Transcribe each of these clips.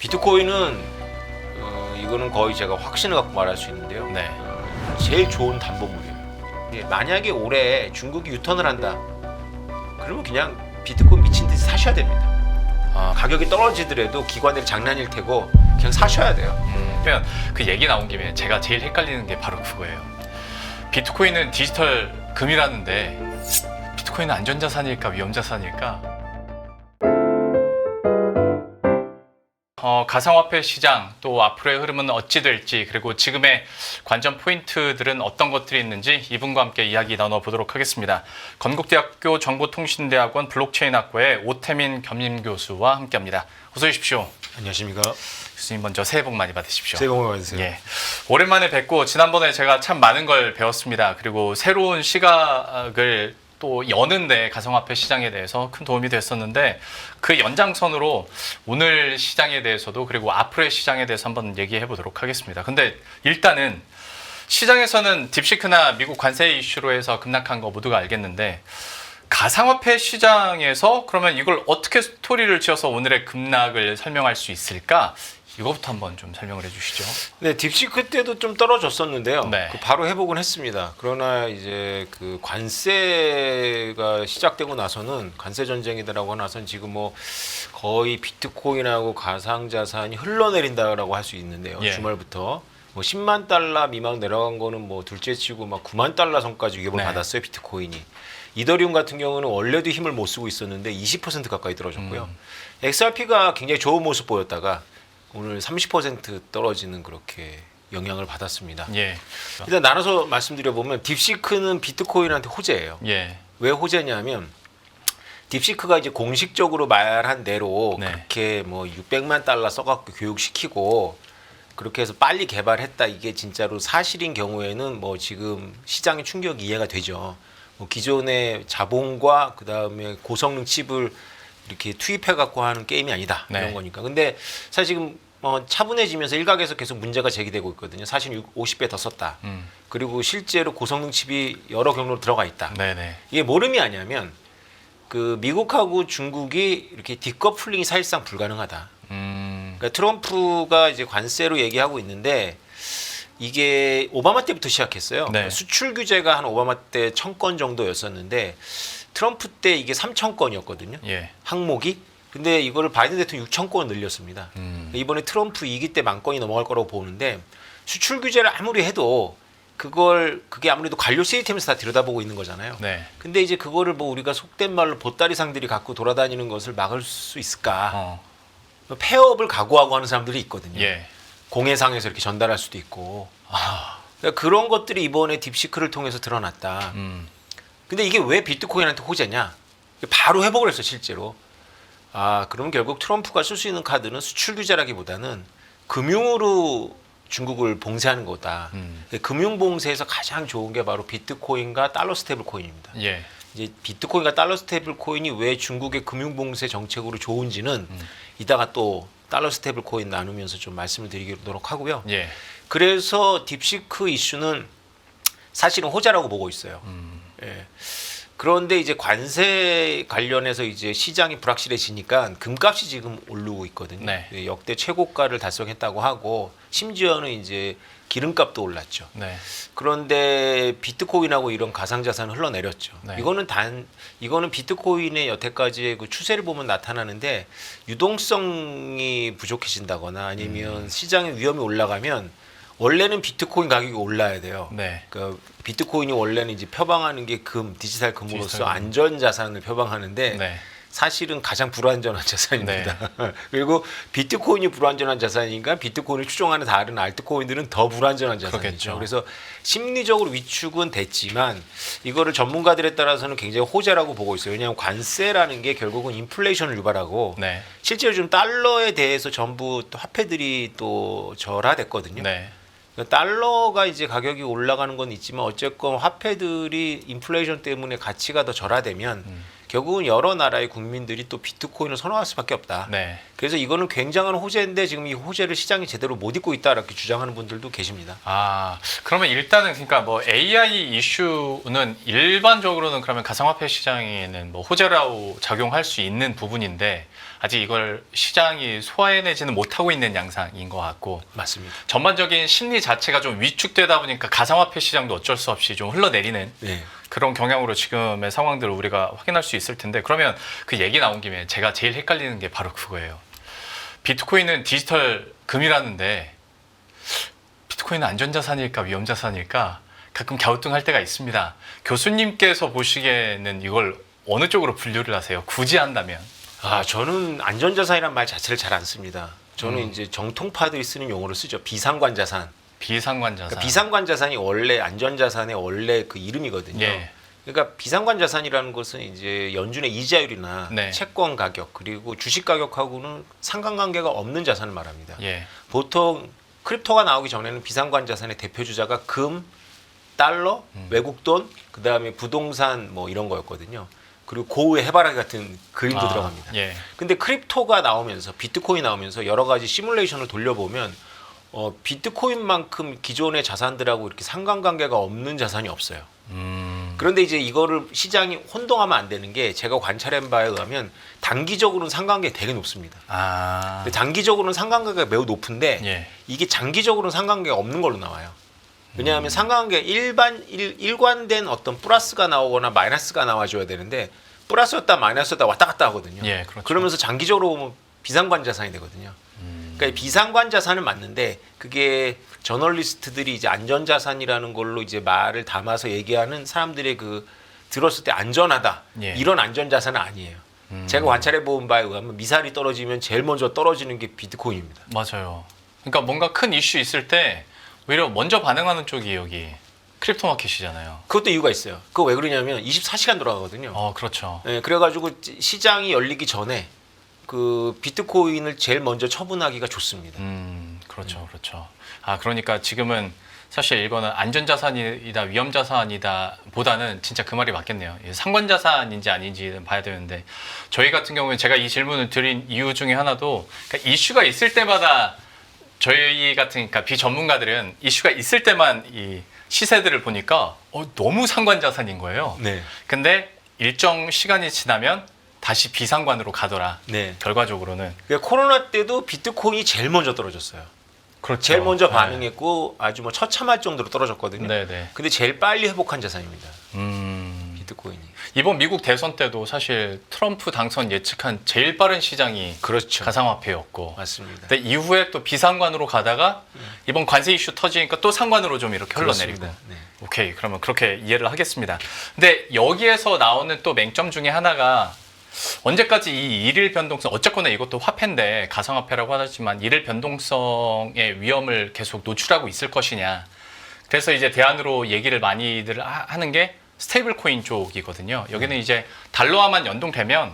비트코인은 이거는 거의 제가 확신을 갖고 말할 수 있는데요. 네. 제일 좋은 담보물이에요. 만약에 올해 중국이 유턴을 한다, 그러면 그냥 비트코인 미친 듯이 사셔야 됩니다. 가격이 떨어지더라도 기관들이 장난일 테고 그냥 사셔야 돼요. 그러면 그 얘기 나온 김에 제가 제일 헷갈리는 게 바로 그거예요. 비트코인은 디지털 금이라는데 비트코인은 안전자산일까 위험자산일까? 가상화폐 시장 또 앞으로의 흐름은 어찌 될지 그리고 지금의 관전 포인트들은 어떤 것들이 있는지 이분과 함께 이야기 나눠보도록 하겠습니다. 건국대학교 정보통신대학원 블록체인학과의 오태민 겸임교수와 함께합니다. 어서 오십시오. 안녕하십니까. 교수님 먼저 새해 복 많이 받으십시오. 새해 복 많이 받으세요. 예. 오랜만에 뵙고 지난번에 제가 참 많은 걸 배웠습니다. 그리고 새로운 시각을 또 여는데 가상화폐 시장에 대해서 큰 도움이 됐었는데 그 연장선으로 오늘 시장에 대해서도 그리고 앞으로의 시장에 대해서 한번 얘기해 보도록 하겠습니다. 근데 일단은 시장에서는 딥시크나 미국 관세 이슈로 해서 급락한 거 모두가 알겠는데 가상화폐 시장에서 그러면 이걸 어떻게 스토리를 지어서 오늘의 급락을 설명할 수 있을까? 이거부터 한번 좀 설명을 해주시죠. 네, 딥시크 때도 좀 떨어졌었는데요. 네. 바로 회복은 했습니다. 그러나 이제 그 관세가 시작되고 나서는 관세 전쟁이라고 나서는 지금 뭐 거의 비트코인하고 가상자산이 흘러내린다라고 할 수 있는데요. 예. 주말부터 뭐 10만 달러 미만 내려간 거는 뭐 둘째치고 막 9만 달러 선까지 위협을 네. 받았어요. 비트코인이. 이더리움 같은 경우는 원래도 힘을 못 쓰고 있었는데 20% 가까이 떨어졌고요. XRP가 굉장히 좋은 모습 보였다가 오늘 30% 떨어지는 그렇게 영향을 받았습니다. 예. 일단 나눠서 말씀드려보면 딥시크는 비트코인한테 호재예요. 예. 왜 호재냐면 딥시크가 이제 공식적으로 말한 대로 네. 그렇게 뭐 600만 달러 써갖고 교육시키고 그렇게 해서 빨리 개발했다, 이게 진짜로 사실인 경우에는 뭐 지금 시장의 충격이 이해가 되죠. 뭐 기존의 자본과 그 다음에 고성능 칩을 이렇게 투입해갖고 하는 게임이 아니다, 네. 이런 거니까. 근데 사실 지금 차분해지면서 일각에서 계속 문제가 제기되고 있거든요. 사실 50배 더 썼다. 그리고 실제로 고성능 칩이 여러 경로로 들어가 있다. 네네. 이게 뭘 의미하냐면 그 미국하고 중국이 이렇게 디커플링이 사실상 불가능하다. 그러니까 트럼프가 이제 관세로 얘기하고 있는데 이게 오바마 때부터 시작했어요. 네. 그러니까 수출 규제가 한 오바마 때 1000건 정도였었는데 트럼프 때 이게 3000건이었거든요. 예. 항목이. 근데 이거를 바이든 대통령 6000건 늘렸습니다. 이번에 트럼프 2기 때 10,000건이 넘어갈 거라고 보는데 수출 규제를 아무리 해도 그게 아무래도 관료 시스템에서 다 들여다보고 있는 거잖아요. 네. 근데 이제 그거를 뭐 우리가 속된 말로 보따리상들이 갖고 돌아다니는 것을 막을 수 있을까? 폐업을 각오하고 하는 사람들이 있거든요. 예. 공해상에서 이렇게 전달할 수도 있고. 그러니까 그런 것들이 이번에 딥시크를 통해서 드러났다. 근데 이게 왜 비트코인한테 호재냐? 바로 회복을 했어, 실제로. 그럼 결국 트럼프가 쓸 수 있는 카드는 수출 규제라기보다는 금융으로 중국을 봉쇄하는 거다. 금융 봉쇄에서 가장 좋은 게 바로 비트코인과 달러 스테이블 코인입니다. 예. 이제 비트코인과 달러 스테이블 코인이 왜 중국의 금융 봉쇄 정책으로 좋은지는 이따가 또 달러 스테이블 코인 나누면서 좀 말씀을 드리도록 하고요. 예. 그래서 딥시크 이슈는 사실은 호재라고 보고 있어요. 예. 그런데 이제 관세 관련해서 이제 시장이 불확실해지니까 금값이 지금 오르고 있거든요. 네. 예, 역대 최고가를 달성했다고 하고 심지어는 이제 기름값도 올랐죠. 네. 그런데 비트코인하고 이런 가상자산은 흘러내렸죠. 네. 이거는 비트코인의 여태까지의 그 추세를 보면 나타나는데 유동성이 부족해진다거나 아니면 시장의 위험이 올라가면 원래는 비트코인 가격이 올라야 돼요. 네. 그러니까 비트코인이 원래는 이제 표방하는 게 디지털 금으로서 디지털 금. 안전 자산을 표방하는데 네. 사실은 가장 불안전한 자산입니다. 그리고 비트코인이 불안전한 자산이니까 비트코인을 추종하는 다른 알트코인들은 더 불안전한 자산이죠. 그렇겠죠. 그래서 심리적으로 위축은 됐지만 이거를 전문가들에 따라서는 굉장히 호재라고 보고 있어요. 왜냐하면 관세라는 게 결국은 인플레이션을 유발하고 네. 실제로 좀 달러에 대해서 전부 또 화폐들이 또 절하됐거든요. 네. 달러가 이제 가격이 올라가는 건 있지만 어쨌건 화폐들이 인플레이션 때문에 가치가 더 절하되면 결국은 여러 나라의 국민들이 또 비트코인을 선호할 수밖에 없다. 네. 그래서 이거는 굉장한 호재인데 지금 이 호재를 시장이 제대로 못 잊고 있다, 이렇게 주장하는 분들도 계십니다. 그러면 일단은 그러니까 뭐 AI 이슈는 일반적으로는 그러면 가상화폐 시장에는 뭐 호재라고 작용할 수 있는 부분인데 아직 이걸 시장이 소화해내지는 못하고 있는 양상인 것 같고 맞습니다. 전반적인 심리 자체가 좀 위축되다 보니까 가상화폐 시장도 어쩔 수 없이 좀 흘러내리는 네. 그런 경향으로 지금의 상황들을 우리가 확인할 수 있을 텐데 그러면 그 얘기 나온 김에 제가 제일 헷갈리는 게 바로 그거예요. 비트코인은 디지털 금이라는데 비트코인은 안전자산일까 위험자산일까 가끔 갸우뚱할 때가 있습니다. 교수님께서 보시기에는 이걸 어느 쪽으로 분류를 하세요? 굳이 한다면? 저는 안전자산이란 말 자체를 잘 안 씁니다. 저는 이제 정통파들이 쓰는 용어를 쓰죠. 비상관자산. 비상관자산. 그러니까 비상관자산이 원래 안전자산의 원래 그 이름이거든요. 예. 그러니까 비상관자산이라는 것은 이제 연준의 이자율이나 네. 채권 가격 그리고 주식 가격하고는 상관관계가 없는 자산을 말합니다. 예. 보통 크립토가 나오기 전에는 비상관자산의 대표 주자가 금, 달러, 외국 돈, 그 다음에 부동산 뭐 이런 거였거든요. 그리고 고우의 해바라기 같은 그림도 들어갑니다. 예. 근데 크립토가 나오면서 비트코인 나오면서 여러 가지 시뮬레이션을 돌려보면 비트코인만큼 기존의 자산들하고 이렇게 상관관계가 없는 자산이 없어요. 그런데 이제 이거를 시장이 혼동하면 안 되는 게 제가 관찰한 바에 의하면 단기적으로는 상관관계가 되게 높습니다. 근데 단기적으로는 상관관계가 매우 높은데 예. 이게 장기적으로는 상관관계가 없는 걸로 나와요. 왜냐하면 상관관계 일관된 어떤 플러스가 나오거나 마이너스가 나와줘야 되는데 플러스였다 마이너스였다 왔다 갔다 하거든요. 예, 그렇죠. 그러면서 장기적으로 보면 비상관 자산이 되거든요. 그러니까 비상관 자산은 맞는데 그게 저널리스트들이 이제 안전자산이라는 걸로 이제 말을 담아서 얘기하는 사람들의 그 들었을 때 안전하다 예. 이런 안전자산은 아니에요. 제가 관찰해 본 바에 의하면 미사일이 떨어지면 제일 먼저 떨어지는 게 비트코인입니다. 맞아요. 그러니까 뭔가 큰 이슈 있을 때 오히려 먼저 반응하는 쪽이 여기 크립토 마켓이잖아요. 그것도 이유가 있어요. 그거 왜 그러냐면 24시간 돌아가거든요. 그렇죠. 네, 그래가지고 시장이 열리기 전에 그 비트코인을 제일 먼저 처분하기가 좋습니다. 그렇죠, 그렇죠. 그러니까 지금은 사실 이거는 안전자산이다, 위험자산이다 보다는 진짜 그 말이 맞겠네요. 상관자산인지 아닌지는 봐야 되는데 저희 같은 경우는 제가 이 질문을 드린 이유 중에 하나도 그러니까 이슈가 있을 때마다 저희 같은 그러니까 비전문가들은 이슈가 있을 때만 이 시세들을 보니까 너무 상관자산인 거예요. 네. 근데 일정 시간이 지나면 다시 비상관으로 가더라. 네. 결과적으로는. 그러니까 코로나 때도 비트코인이 제일 먼저 떨어졌어요. 그렇죠. 제일 먼저 네. 반응했고 아주 뭐 처참할 정도로 떨어졌거든요. 네네. 근데 제일 빨리 회복한 자산입니다. 비트코인이. 이번 미국 대선 때도 사실 트럼프 당선 예측한 제일 빠른 시장이 그렇죠. 가상화폐였고. 맞습니다. 근데 이후에 또 비상관으로 가다가 이번 관세 이슈 터지니까 또 상관으로 좀 이렇게 흘러내리고. 그렇습니다. 네. 오케이. 그러면 그렇게 이해를 하겠습니다. 근데 여기에서 나오는 또 맹점 중에 하나가 언제까지 이 일일 변동성 어쨌거나 이것도 화폐인데 가상화폐라고 하지만 일일 변동성의 위험을 계속 노출하고 있을 것이냐. 그래서 이제 대안으로 얘기를 많이들 하는 게 스테이블 코인 쪽이거든요. 여기는 이제 달러와만 연동되면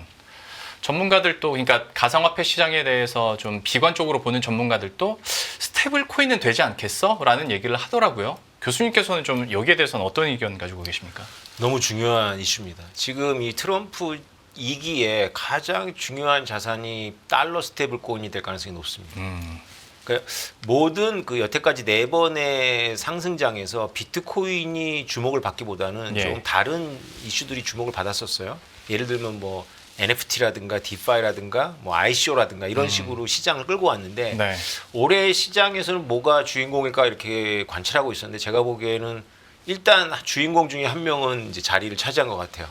전문가들도 그러니까 가상화폐 시장에 대해서 좀 비관적으로 보는 전문가들도 스테이블 코인은 되지 않겠어? 라는 얘기를 하더라고요. 교수님께서는 좀 여기에 대해서는 어떤 의견 가지고 계십니까? 너무 중요한 이슈입니다. 지금 이 트럼프 2기에 가장 중요한 자산이 달러 스테이블 코인이 될 가능성이 높습니다. 그러니까 모든 그 여태까지 4번의 상승장에서 비트코인이 주목을 받기보다는 예. 좀 다른 이슈들이 주목을 받았었어요. 예를 들면 뭐 NFT라든가 DeFi라든가 뭐 ICO라든가 이런 식으로 시장을 끌고 왔는데 네. 올해 시장에서는 뭐가 주인공일까 이렇게 관찰하고 있었는데 제가 보기에는 일단 주인공 중에 한 명은 이제 자리를 차지한 것 같아요.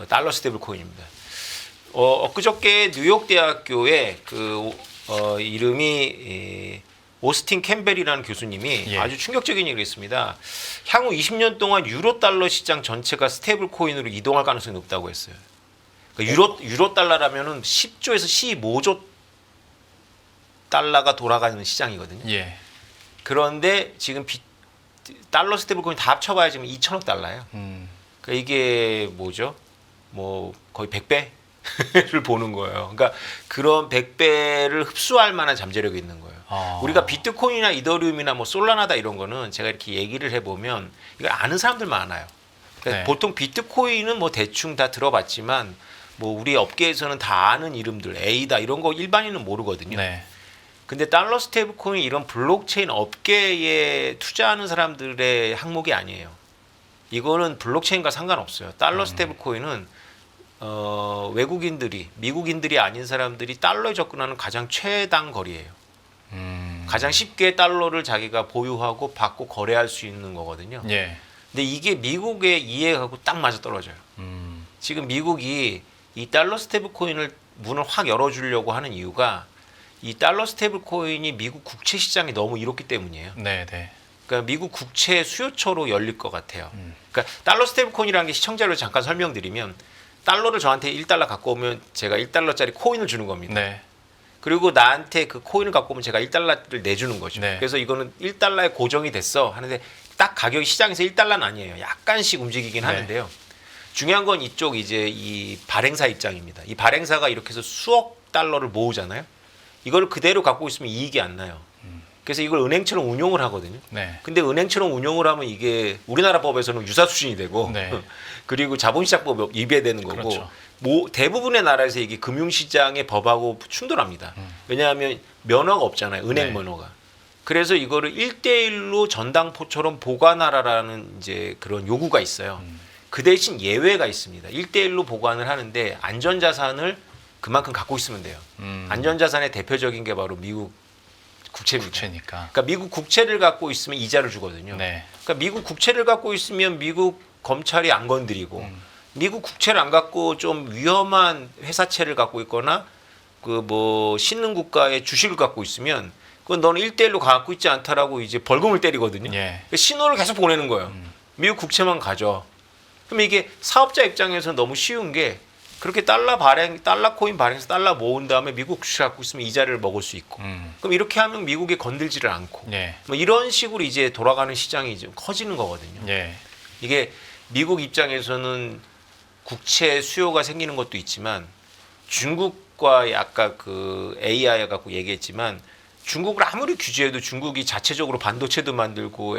달러 스테이블 코인입니다. 엊그저께 뉴욕 대학교에 이름이 오스틴 캠벨이라는 교수님이 예. 아주 충격적인 얘기를 했습니다. 향후 20년 동안 유로 달러 시장 전체가 스테이블 코인으로 이동할 가능성이 높다고 했어요. 그러니까 유로 달러라면은 10조에서 15조 달러가 돌아가는 시장이거든요. 예. 그런데 지금 달러 스테이블 코인 다 합쳐봐야 지금 2천억 달러예요. 그러니까 이게 뭐죠? 뭐 거의 100배를 보는 거예요. 그러니까 그런 100배를 흡수할 만한 잠재력이 있는 거예요. 우리가 비트코인이나 이더리움이나 뭐 솔라나다 이런 거는 제가 이렇게 얘기를 해보면 이걸 아는 사람들 많아요. 그러니까 네. 보통 비트코인은 뭐 대충 다 들어봤지만 뭐 우리 업계에서는 다 아는 이름들 A다 이런 거 일반인은 모르거든요. 네. 근데 달러 스테이블 코인 이런 블록체인 업계에 투자하는 사람들의 항목이 아니에요. 이거는 블록체인과 상관없어요. 달러 스테이블 코인은 외국인들이 미국인들이 아닌 사람들이 달러에 접근하는 가장 최단 거리예요. 가장 쉽게 달러를 자기가 보유하고 받고 거래할 수 있는 거거든요. 예. 근데 이게 미국의 이해하고 딱 맞아 떨어져요. 지금 미국이 이 달러 스테이블 코인을 문을 확 열어주려고 하는 이유가 이 달러 스테이블 코인이 미국 국채 시장이 너무 이렇기 때문이에요. 네, 네. 그러니까 미국 국채 수요처로 열릴 것 같아요. 그러니까 달러 스테이블 코인이라는 게 시청자로 잠깐 설명드리면 달러를 저한테 1달러 갖고 오면 제가 1달러짜리 코인을 주는 겁니다. 네. 그리고 나한테 그 코인을 갖고 오면 제가 1달러를 내주는 거죠. 네. 그래서 이거는 1달러에 고정이 됐어 하는데 딱 가격이 시장에서 1달러는 아니에요. 약간씩 움직이긴 네. 하는데요. 중요한 건 이쪽 이제 이 발행사 입장입니다. 이 발행사가 이렇게 해서 수억 달러를 모으잖아요. 이걸 그대로 갖고 있으면 이익이 안 나요. 그래서 이걸 은행처럼 운용을 하거든요. 네. 근데 은행처럼 운용을 하면 이게 우리나라 법에서는 유사 수준이 되고 네. 그리고 자본시장법 위배되는 거고 그렇죠. 대부분의 나라에서 이게 금융시장의 법하고 충돌합니다. 왜냐하면 면허가 없잖아요. 은행 네. 면허가. 그래서 이거를 1대1로 전당포처럼 보관하라라는 이제 그런 요구가 있어요. 그 대신 예외가 있습니다. 1대1로 보관을 하는데 안전자산을 그만큼 갖고 있으면 돼요. 안전자산의 대표적인 게 바로 미국 국채입니다. 국채니까. 그러니까 미국 국채를 갖고 있으면 이자를 주거든요. 네. 그러니까 미국 국채를 갖고 있으면 미국 검찰이 안 건드리고 미국 국채를 안 갖고 좀 위험한 회사채를 갖고 있거나 그 뭐 신흥 국가의 주식을 갖고 있으면 그건 너는 1대1로 갖고 있지 않다라고 이제 벌금을 때리거든요. 예. 그러니까 신호를 계속 보내는 거예요. 미국 국채만 가져. 그럼 이게 사업자 입장에서 너무 쉬운 게 그렇게 달러 코인 발행해서 달러 모은 다음에 미국 주식 갖고 있으면 이자를 먹을 수 있고. 그럼 이렇게 하면 미국에 건들지를 않고. 예. 뭐 이런 식으로 이제 돌아가는 시장이 좀 커지는 거거든요. 예. 이게 미국 입장에서는 국채 수요가 생기는 것도 있지만 중국과 아까 그 AI 갖고 얘기했지만 중국을 아무리 규제해도 중국이 자체적으로 반도체도 만들고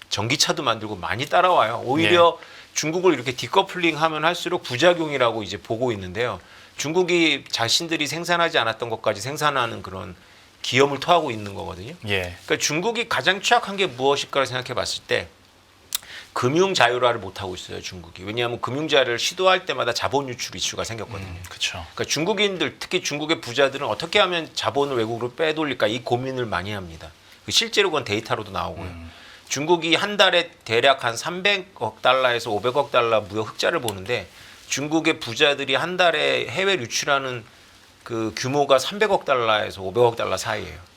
전기차도 만들고 많이 따라와요. 오히려 중국을 이렇게 디커플링 하면 할수록 부작용이라고 이제 보고 있는데요. 중국이 자신들이 생산하지 않았던 것까지 생산하는 그런 기염을 토하고 있는 거거든요. 예. 그러니까 중국이 가장 취약한 게 무엇일까를 생각해 봤을 때 금융 자유화를 못 하고 있어요, 중국이. 왜냐하면 금융 자유를 시도할 때마다 자본 유출 이슈가 생겼거든요. 그렇죠. 그러니까 중국인들, 특히 중국의 부자들은 어떻게 하면 자본을 외국으로 빼돌릴까 이 고민을 많이 합니다. 실제로 그건 데이터로도 나오고요. 중국이 한 달에 대략 한 300억 달러에서 500억 달러 무역 흑자를 보는데 중국의 부자들이 한 달에 해외 유출하는 그 규모가 300억 달러에서 500억 달러 사이예요.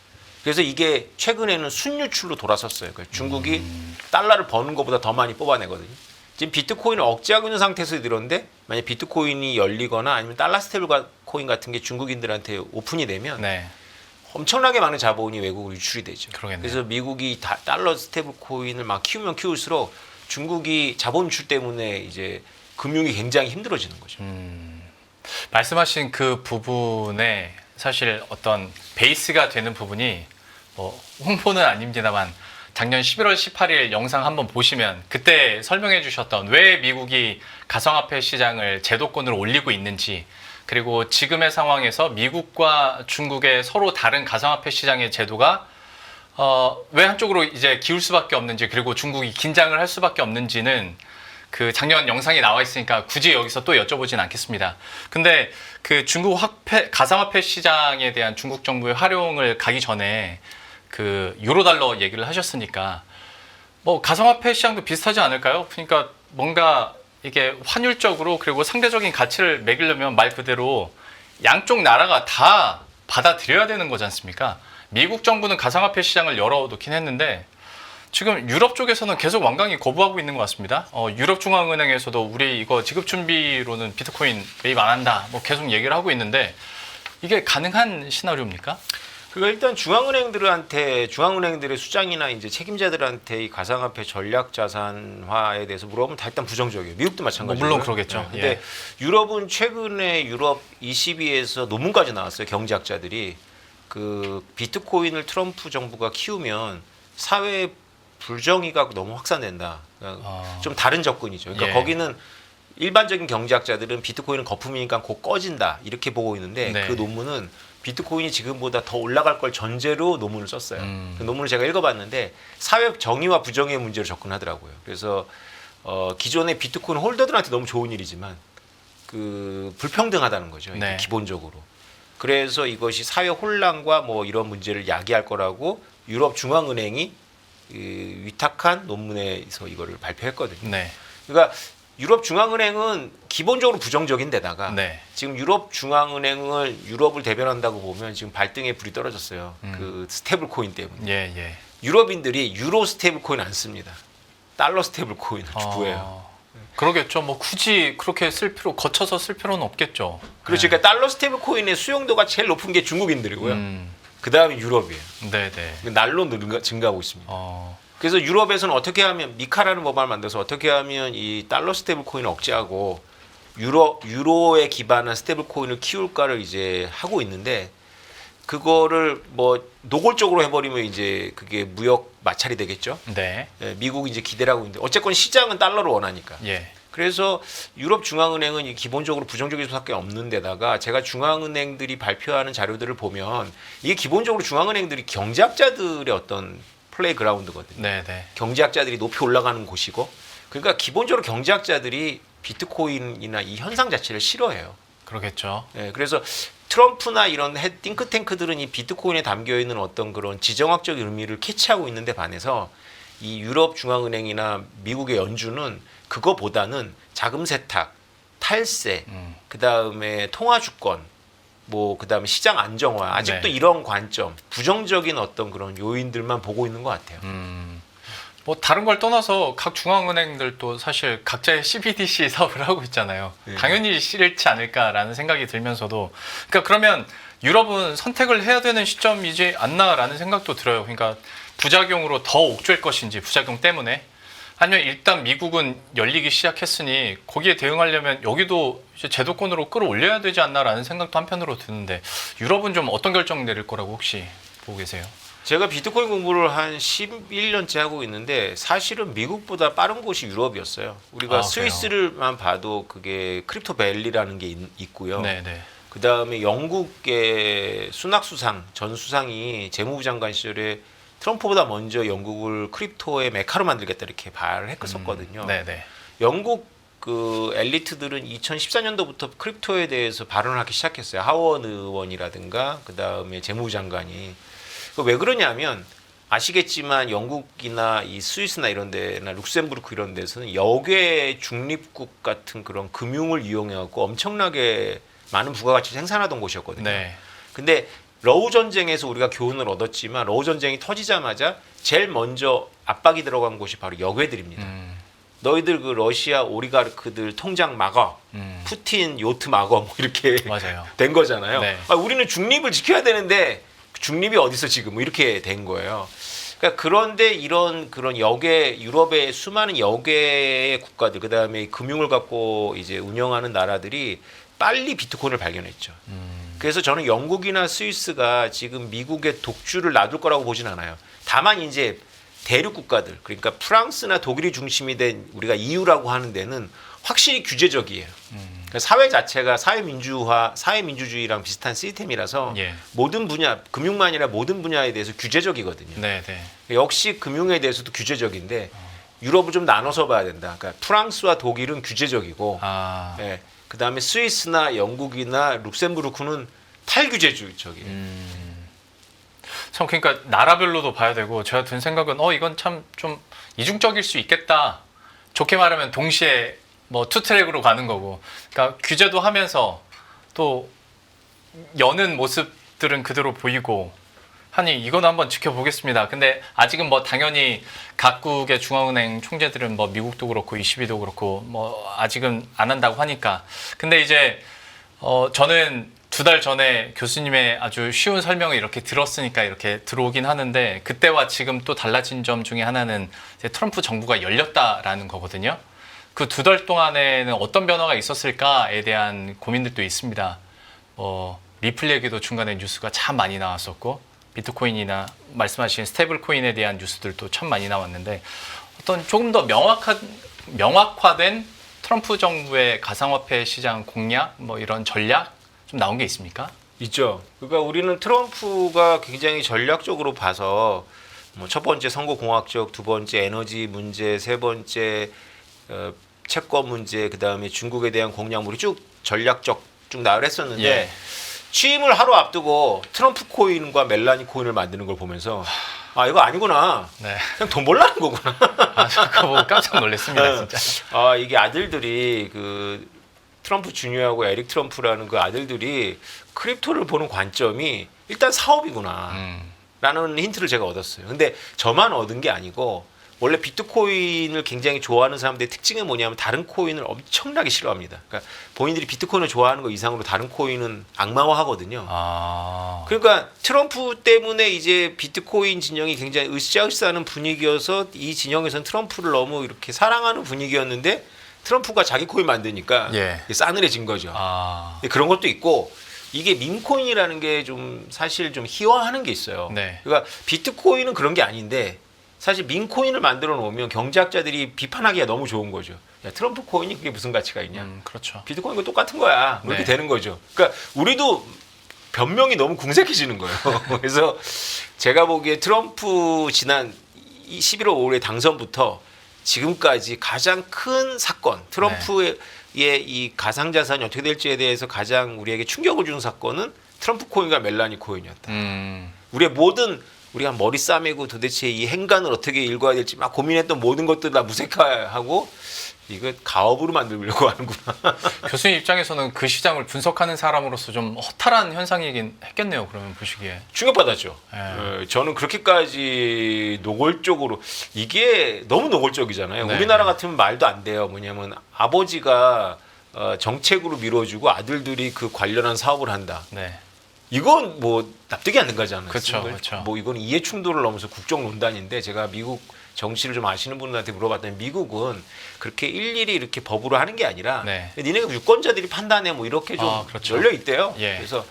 그래서 이게 최근에는 순유출로 돌아섰어요. 그러니까 중국이 달러를 버는 것보다 더 많이 뽑아내거든요. 지금 비트코인을 억제하고 있는 상태에서 이러는데 만약 비트코인이 열리거나 아니면 달러 스테이블 코인 같은 게 중국인들한테 오픈이 되면 네. 엄청나게 많은 자본이 외국으로 유출이 되죠. 그러겠네요. 그래서 미국이 달러 스테이블 코인을 막 키우면 키울수록 중국이 자본 유출 때문에 이제 금융이 굉장히 힘들어지는 거죠. 말씀하신 그 부분에 사실 어떤 베이스가 되는 부분이 뭐 홍보는 아닙니다만 작년 11월 18일 영상 한번 보시면 그때 설명해 주셨던 왜 미국이 가상화폐 시장을 제도권으로 올리고 있는지 그리고 지금의 상황에서 미국과 중국의 서로 다른 가상화폐 시장의 제도가 왜 한쪽으로 이제 기울 수밖에 없는지 그리고 중국이 긴장을 할 수밖에 없는지는 그 작년 영상이 나와 있으니까 굳이 여기서 또 여쭤보진 않겠습니다. 근데 그 중국 가상화폐 시장에 대한 중국 정부의 활용을 가기 전에 그 유로달러 얘기를 하셨으니까 뭐 가상화폐 시장도 비슷하지 않을까요? 그러니까 뭔가 이게 환율적으로 그리고 상대적인 가치를 매기려면 말 그대로 양쪽 나라가 다 받아들여야 되는 거지 않습니까? 미국 정부는 가상화폐 시장을 열어놓긴 했는데 지금 유럽 쪽에서는 계속 완강히 거부하고 있는 것 같습니다. 유럽중앙은행에서도 우리 이거 지급준비로는 비트코인 매입 안 한다. 뭐 계속 얘기를 하고 있는데 이게 가능한 시나리오입니까? 그러니까 일단 중앙은행들의 수장이나 이제 책임자들한테 이 가상화폐 전략자산화에 대해서 물어보면 다 일단 부정적이에요. 미국도 마찬가지고요. 물론 그러겠죠. 근데 예. 유럽은 최근에 유럽 22에서 논문까지 나왔어요. 경제학자들이 그 비트코인을 트럼프 정부가 키우면 사회 불정의가 너무 확산된다. 그러니까 좀 다른 접근이죠. 그러니까 예. 거기는 일반적인 경제학자들은 비트코인은 거품이니까 곧 꺼진다 이렇게 보고 있는데 네. 그 논문은 비트코인이 지금보다 더 올라갈 걸 전제로 논문을 썼어요. 그 논문을 제가 읽어봤는데 사회 정의와 부정의의 문제로 접근하더라고요. 그래서 기존의 비트코인 홀더들한테 너무 좋은 일이지만 그 불평등하다는 거죠. 이게 네. 기본적으로. 그래서 이것이 사회 혼란과 뭐 이런 문제를 야기할 거라고 유럽 중앙은행이 위탁한 논문에서 이거를 발표했거든요. 네. 그러니까 유럽 중앙은행은 기본적으로 부정적인 데다가 네. 지금 유럽 중앙은행을 유럽을 대변한다고 보면 지금 발등에 불이 떨어졌어요. 그 스테이블 코인 때문에. 예, 예. 유럽인들이 유로 스테이블 코인 안 씁니다. 달러 스테이블 코인을 구해요. 그러겠죠. 뭐 굳이 그렇게 거쳐서 쓸 필요는 없겠죠. 그렇죠. 그러니까 달러 스테이블 코인의 수용도가 제일 높은 게 중국인들이고요. 그다음에 유럽이에요. 네, 네. 날로 증가하고 있습니다. 그래서 유럽에서는 어떻게 하면 미카라는 법안을 만들어서 어떻게 하면 이 달러 스테이블 코인을 억제하고 유로에 기반한 스테이블 코인을 키울까를 이제 하고 있는데 그거를 뭐 노골적으로 해버리면 이제 그게 무역 마찰이 되겠죠. 네. 미국이 이제 기대를 하고 있는데 어쨌건 시장은 달러를 원하니까. 예. 그래서 유럽 중앙은행은 기본적으로 부정적일 수밖에 없는 데다가 제가 중앙은행들이 발표하는 자료들을 보면 이게 기본적으로 중앙은행들이 경제학자들의 어떤 플레이그라운드거든요. 네, 네. 경제학자들이 높이 올라가는 곳이고 그러니까 기본적으로 경제학자들이 비트코인이나 이 현상 자체를 싫어해요. 그러겠죠. 그래서 트럼프나 이런 띵크탱크들은 이 비트코인에 담겨 있는 어떤 그런 지정학적 의미를 캐치하고 있는데 반해서 이 유럽 중앙은행이나 미국의 연준은 그거보다는 자금 세탁, 탈세, 그다음에 통화 주권, 뭐 그다음에 시장 안정화 아직도 네. 이런 관점, 부정적인 어떤 그런 요인들만 보고 있는 것 같아요. 뭐 다른 걸 떠나서 각 중앙은행들도 사실 각자의 CBDC 사업을 하고 있잖아요. 네. 당연히 싫지 않을까라는 생각이 들면서도 그러니까 그러면 유럽은 선택을 해야 되는 시점이지 않나라는 생각도 들어요. 그러니까 부작용으로 더 옥죄일 것인지 부작용 때문에 아니면 일단 미국은 열리기 시작했으니 거기에 대응하려면 여기도 이제 제도권으로 끌어올려야 되지 않나라는 생각도 한편으로 드는데 유럽은 좀 어떤 결정 내릴 거라고 혹시 보고 계세요? 제가 비트코인 공부를 한 11년째 하고 있는데 사실은 미국보다 빠른 곳이 유럽이었어요. 우리가 스위스를만 봐도 그게 크립토 밸리라는 게 있고요. 네네. 그다음에 영국의 수낙 수상 전 수상이 재무부 장관 시절에 트럼프보다 먼저 영국을 크립토의 메카로 만들겠다 이렇게 발을 했었거든요. 네네. 영국 그 엘리트들은 2014년도부터 크립토에 대해서 발언을 하기 시작했어요. 하원 의원이라든가 그다음에 재무부 장관이. 왜 그러냐면 아시겠지만 영국이나 이 스위스나 이런 데나 룩셈부르크 이런 데서는 역외 중립국 같은 그런 금융을 이용해 갖고 엄청나게 많은 부가가치를 생산하던 곳이었거든요. 네. 근데 러우 전쟁에서 우리가 교훈을 얻었지만 러우 전쟁이 터지자마자 제일 먼저 압박이 들어간 곳이 바로 역외들입니다. 너희들 그 러시아 오리가르크들 통장 막어, 푸틴 요트 막어 뭐 이렇게 맞아요. 된 거잖아요. 네. 우리는 중립을 지켜야 되는데 중립이 어디서 지금 뭐 이렇게 된 거예요. 그러니까 그런데 이런 그런 역외 유럽의 수많은 역외의 국가들 그다음에 금융을 갖고 이제 운영하는 나라들이 빨리 비트코인을 발견했죠. 그래서 저는 영국이나 스위스가 지금 미국의 독주를 놔둘 거라고 보진 않아요. 다만 이제 대륙 국가들 그러니까 프랑스나 독일이 중심이 된 우리가 EU라고 하는 데는 확실히 규제적이에요. 그러니까 사회 자체가 사회민주주의랑 비슷한 시스템이라서 예. 모든 분야, 금융만 아니라 모든 분야에 대해서 규제적이거든요. 네, 네. 역시 금융에 대해서도 규제적인데 유럽을 좀 나눠서 봐야 된다. 그러니까 프랑스와 독일은 규제적이고 예, 그다음에 스위스나 영국이나 룩셈부르크는 탈규제주의적이에요. 참 그러니까 나라별로도 봐야 되고 제가 든 생각은 이건 참 좀 이중적일 수 있겠다. 좋게 말하면 동시에 뭐 투트랙으로 가는 거고. 그러니까 규제도 하면서 또 여는 모습들은 그대로 보이고 하니 이건 한번 지켜보겠습니다. 근데 아직은 뭐 당연히 각국의 중앙은행 총재들은 뭐 미국도 그렇고 ECB도 그렇고 뭐 아직은 안 한다고 하니까. 근데 이제 저는 2달 전에 교수님의 아주 쉬운 설명을 이렇게 들었으니까 이렇게 들어오긴 하는데 그때와 지금 또 달라진 점 중에 하나는 이제 트럼프 정부가 열렸다라는 거거든요. 그 2달 동안에는 어떤 변화가 있었을까에 대한 고민들도 있습니다. 리플 얘기도 중간에 뉴스가 참 많이 나왔었고 비트코인이나 말씀하신 스테이블 코인에 대한 뉴스들도 참 많이 나왔는데 어떤 조금 더 명확화된 트럼프 정부의 가상화폐 시장 공략 뭐 이런 전략 좀 나온 게 있습니까? 있죠. 그러니까 우리는 트럼프가 굉장히 전략적으로 봐서 뭐 첫 번째 선거공학적, 두 번째 에너지 문제, 세 번째 채권 문제, 그 다음에 중국에 대한 공략물이 쭉 전략적 쭉 나열을 했었는데 예. 취임을 하루 앞두고 트럼프 코인과 멜라니 코인을 만드는 걸 보면서 아 이거 아니구나. 네. 그냥 돈 벌라는 거구나. 아, 그거 보고 깜짝 놀랐습니다, 진짜. 아 이게 아들들이 그 트럼프 주니어하고 에릭 트럼프라는 그 아들들이 크립토를 보는 관점이 일단 사업이구나. 라는 힌트를 제가 얻었어요. 근데 저만 얻은 게 아니고 원래 비트코인을 굉장히 좋아하는 사람들의 특징은 뭐냐면 다른 코인을 엄청나게 싫어합니다. 그러니까 본인들이 비트코인을 좋아하는 것 이상으로 다른 코인은 악마화하거든요. 아. 그러니까 트럼프 때문에 이제 비트코인 진영이 굉장히 으쌰으쌰하는 분위기여서 이 진영에서는 트럼프를 너무 이렇게 사랑하는 분위기였는데 트럼프가 자기 코인 만드니까 예. 싸늘해진 거죠. 아. 그런 것도 있고 이게 밈코인이라는 게 좀 사실 좀 희화하는 게 있어요. 네. 그러니까 비트코인은 그런 게 아닌데 사실 밈코인을 만들어 놓으면 경제학자들이 비판하기가 너무 좋은 거죠. 야, 트럼프 코인이 그게 무슨 가치가 있냐? 그렇죠. 비트코인과 똑같은 거야. 그렇게 네. 되는 거죠. 그러니까 우리도 변명이 너무 궁색해지는 거예요. 그래서 제가 보기에 트럼프 지난 11월 5일에 당선부터 지금까지 가장 큰 사건, 트럼프의 이 가상자산이 어떻게 될지에 대해서 가장 우리에게 충격을 준 사건은 트럼프 코인과 멜라니 코인이었다. 우리의 모든 우리가 머리 싸매고 도대체 이 행간을 어떻게 읽어야 될지 막 고민했던 모든 것들 다 무색하고 이거 가업으로 만들려고 하는구나. 교수님 입장에서는 그 시장을 분석하는 사람으로서 좀 허탈한 현상이긴 했겠네요. 그러면 보시기에. 충격받았죠. 네. 저는 그렇게까지 노골적으로 이게 너무 노골적이잖아요. 네. 우리나라 같으면 말도 안 돼요. 뭐냐면 아버지가 정책으로 밀어주고 아들들이 그 관련한 사업을 한다. 네. 이건 뭐 납득이 안 된 거잖아요. 그렇죠, 그렇죠. 뭐 이건 이해 충돌을 넘어서 국정 논단인데 제가 미국 정치를 좀 아시는 분들한테 물어봤더니 미국은 그렇게 일일이 이렇게 법으로 하는 게 아니라 네. 니네가 유권자들이 판단해 뭐 이렇게 좀 그렇죠. 열려 있대요. 예. 그래서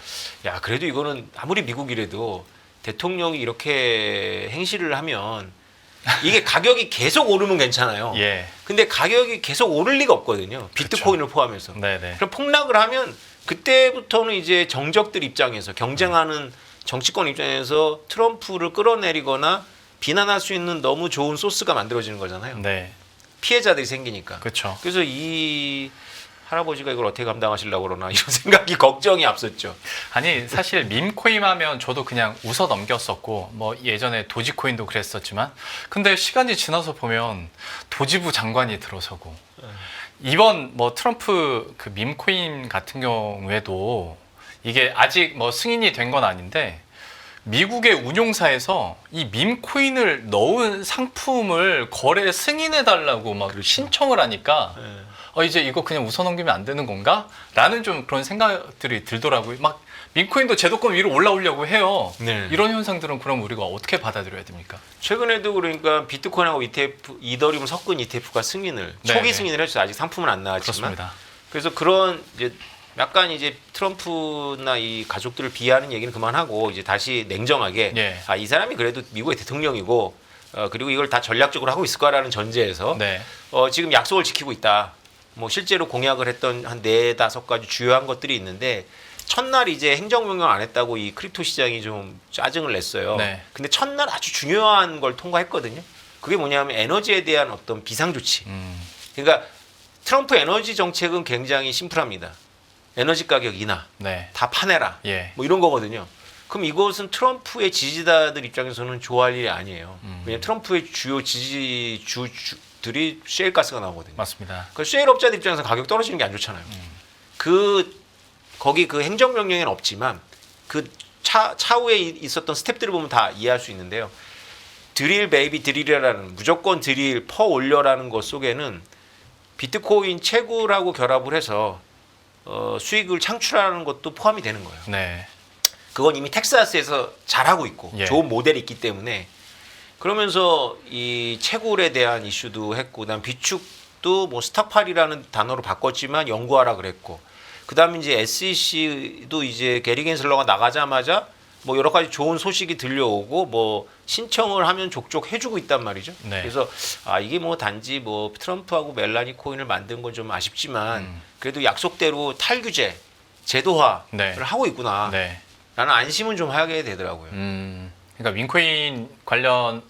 야 그래도 이거는 아무리 미국이라도 대통령이 이렇게 행실을 하면 이게 가격이 계속 오르면 괜찮아요. 예. 근데 가격이 계속 오를 리가 없거든요. 비트코인을 포함해서. 네네. 그럼 폭락을 하면 그때부터는 이제 정적들 입장에서 경쟁하는 정치권 입장에서 트럼프를 끌어내리거나 비난할 수 있는 너무 좋은 소스가 만들어지는 거잖아요. 네. 피해자들이 생기니까. 그렇죠. 그래서 이 할아버지가 이걸 어떻게 감당하시려고 그러나 이런 생각이 걱정이 앞섰죠. 아니 사실 밈코인 하면 저도 그냥 웃어 넘겼었고 뭐 예전에 도지코인도 그랬었지만 근데 시간이 지나서 보면 도지부 장관이 들어서고 이번 뭐 트럼프 그 밈코인 같은 경우에도 이게 아직 뭐 승인이 된 건 아닌데 미국의 운용사에서 이 밈코인을 넣은 상품을 거래 승인해 달라고 막 신청을 하니까 이제 이거 그냥 웃어넘기면 안 되는 건가? 라는 좀 그런 생각들이 들더라고요. 막 밈코인도 제도권 위로 올라오려고 해요. 네. 이런 현상들은 그럼 우리가 어떻게 받아들여야 됩니까? 최근에도 그러니까 비트코인하고 ETF, 이더리움 섞은 ETF가 승인을 네, 초기 네. 승인을 했어요. 아직 상품은 안 나왔지만. 그렇습니다. 그래서 그런 이제 약간 이제 트럼프나 이 가족들을 비하하는 얘기는 그만하고 이제 다시 냉정하게 예. 이 사람이 그래도 미국의 대통령이고 그리고 이걸 다 전략적으로 하고 있을 거라는 전제에서 네. 지금 약속을 지키고 있다. 뭐 실제로 공약을 했던 한 4-5가지 주요한 것들이 있는데 첫날 이제 행정명령 안 했다고 이 크립토 시장이 좀 짜증을 냈어요. 네. 근데 첫날 아주 중요한 걸 통과했거든요. 그게 뭐냐면 에너지에 대한 어떤 비상조치. 그러니까 트럼프 에너지 정책은 굉장히 심플합니다. 에너지 가격 인하, 네. 다 파내라, 예. 뭐 이런 거거든요. 그럼 이것은 트럼프의 지지자들 입장에서는 좋아할 일이 아니에요. 왜냐하면 트럼프의 주요 지지주들이 셰일가스가 나오거든요. 맞습니다. 그 셰일 업자들 입장에서 가격 떨어지는 게 안 좋잖아요. 거기 그 행정명령에는 없지만 그 차후에 있었던 스텝들을 보면 다 이해할 수 있는데요. 드릴 베이비 드릴이라는 무조건 드릴 퍼 올려라는 것 속에는 비트코인 채굴하고 결합을 해서 수익을 창출하는 것도 포함이 되는 거예요. 네. 그건 이미 텍사스에서 잘하고 있고 예. 좋은 모델이 있기 때문에 그러면서 이 채굴에 대한 이슈도 했고 그다음 비축도 뭐 스탁팔이라는 단어로 바꿨지만 연구하라 그랬고 그다음에 이제 SEC도 이제 게리 겐슬러가 나가자마자 뭐 여러 가지 좋은 소식이 들려오고 뭐 신청을 하면 족족 해주고 있단 말이죠. 네. 그래서 이게 뭐 단지 뭐 트럼프하고 멜라니 코인을 만든 건 좀 아쉽지만 그래도 약속대로 탈규제 제도화를 네. 하고 있구나. 네. 라는 안심은 좀 하게 되더라고요. 그러니까 윈코인 관련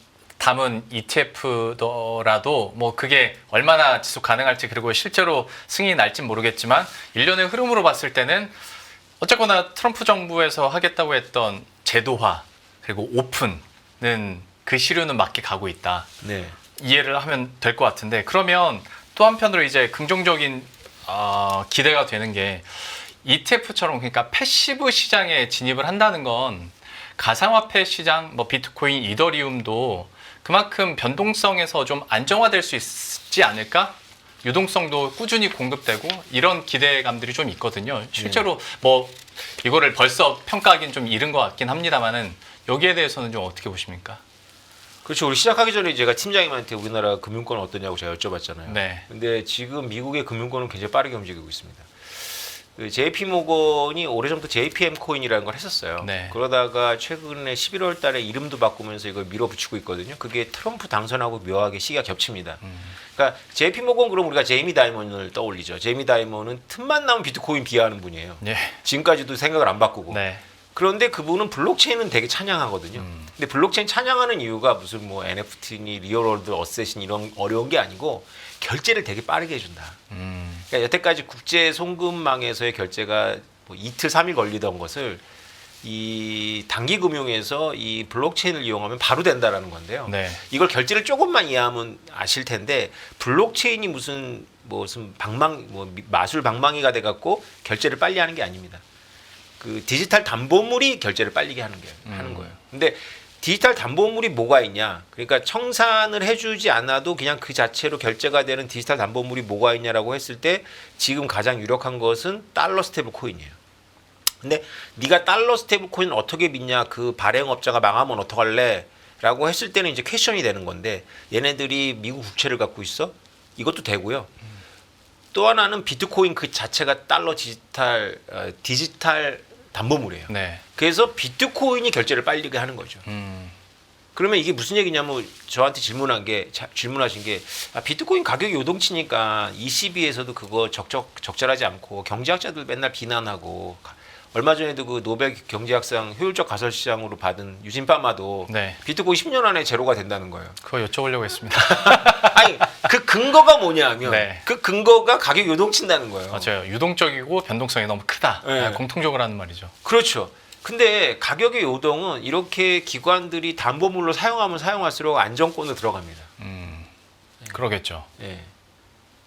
담은 ETF더라도 뭐 그게 얼마나 지속 가능할지 그리고 실제로 승인이 날진 모르겠지만 일련의 흐름으로 봤을 때는 어쨌거나 트럼프 정부에서 하겠다고 했던 제도화 그리고 오픈은 그 시류는 맞게 가고 있다. 네. 이해를 하면 될 것 같은데 그러면 또 한편으로 이제 긍정적인 기대가 되는 게 ETF처럼 그러니까 패시브 시장에 진입을 한다는 건 가상화폐 시장, 뭐 비트코인, 이더리움도 그만큼 변동성에서 좀 안정화될 수 있지 않을까? 유동성도 꾸준히 공급되고 이런 기대감들이 좀 있거든요. 실제로 뭐 이거를 벌써 평가하기는 좀 이른 것 같긴 합니다만은 여기에 대해서는 좀 어떻게 보십니까? 그렇죠. 우리 시작하기 전에 제가 팀장님한테 우리나라 금융권은 어떠냐고 제가 여쭤봤잖아요. 네. 근데 지금 미국의 금융권은 굉장히 빠르게 움직이고 있습니다. 그 JP 모건이 오래전부터 JPM 코인이라는 걸 했었어요. 네. 그러다가 최근에 11월 달에 이름도 바꾸면서 이걸 밀어붙이고 있거든요. 그게 트럼프 당선하고 묘하게 시기가 겹칩니다. 그러니까 JP 모건 그럼 우리가 제이미 다이먼을 떠올리죠. 제이미 다이먼은 틈만 나면 비트코인 비하하는 분이에요. 네. 지금까지도 생각을 안 바꾸고. 네. 그런데 그분은 블록체인은 되게 찬양하거든요. 근데 블록체인 찬양하는 이유가 무슨 뭐 NFT니 리얼월드 어셋이니 이런 어려운 게 아니고 결제를 되게 빠르게 해준다. 그러니까 여태까지 국제 송금망에서의 결제가 뭐 이틀 3일 걸리던 것을 이 단기 금융에서 이 블록체인을 이용하면 바로 된다라는 건데요. 네. 이걸 결제를 조금만 이해하면 아실 텐데 블록체인이 무슨 방망 뭐 마술 방망이가 돼 갖고 결제를 빨리 하는 게 아닙니다. 그 디지털 담보물이 결제를 빨리 하는 거예요. 근데 디지털 담보물이 뭐가 있냐? 그러니까 청산을 해주지 않아도 그냥 그 자체로 결제가 되는 디지털 담보물이 뭐가 있냐라고 했을 때 지금 가장 유력한 것은 달러 스테이블 코인이에요. 근데 네가 달러 스테이블 코인을 어떻게 믿냐? 그 발행업자가 망하면 어떡할래? 라고 했을 때는 이제 퀘션이 되는 건데 얘네들이 미국 국채를 갖고 있어? 이것도 되고요. 또 하나는 비트코인 그 자체가 달러 디지털 담보물이에요. 네. 그래서 비트코인이 결제를 빨리 하는 거죠. 그러면 이게 무슨 얘기냐면 저한테 질문하신 게 비트코인 가격이 요동치니까 ECB에서도 그거 적절하지 않고 경제학자들 맨날 비난하고 얼마 전에도 그 노벨 경제학상 효율적 가설 시장으로 받은 유진파마도 네. 비트코인 10년 안에 제로가 된다는 거예요. 그거 여쭤보려고 했습니다. 아니 그 근거가 뭐냐면 네. 그 근거가 가격 요동친다는 거예요. 맞아요. 유동적이고 변동성이 너무 크다. 네. 공통적으로 하는 말이죠. 그렇죠. 근데 가격의 요동은 이렇게 기관들이 담보물로 사용하면 사용할수록 안정권으로 들어갑니다. 그러겠죠. 예.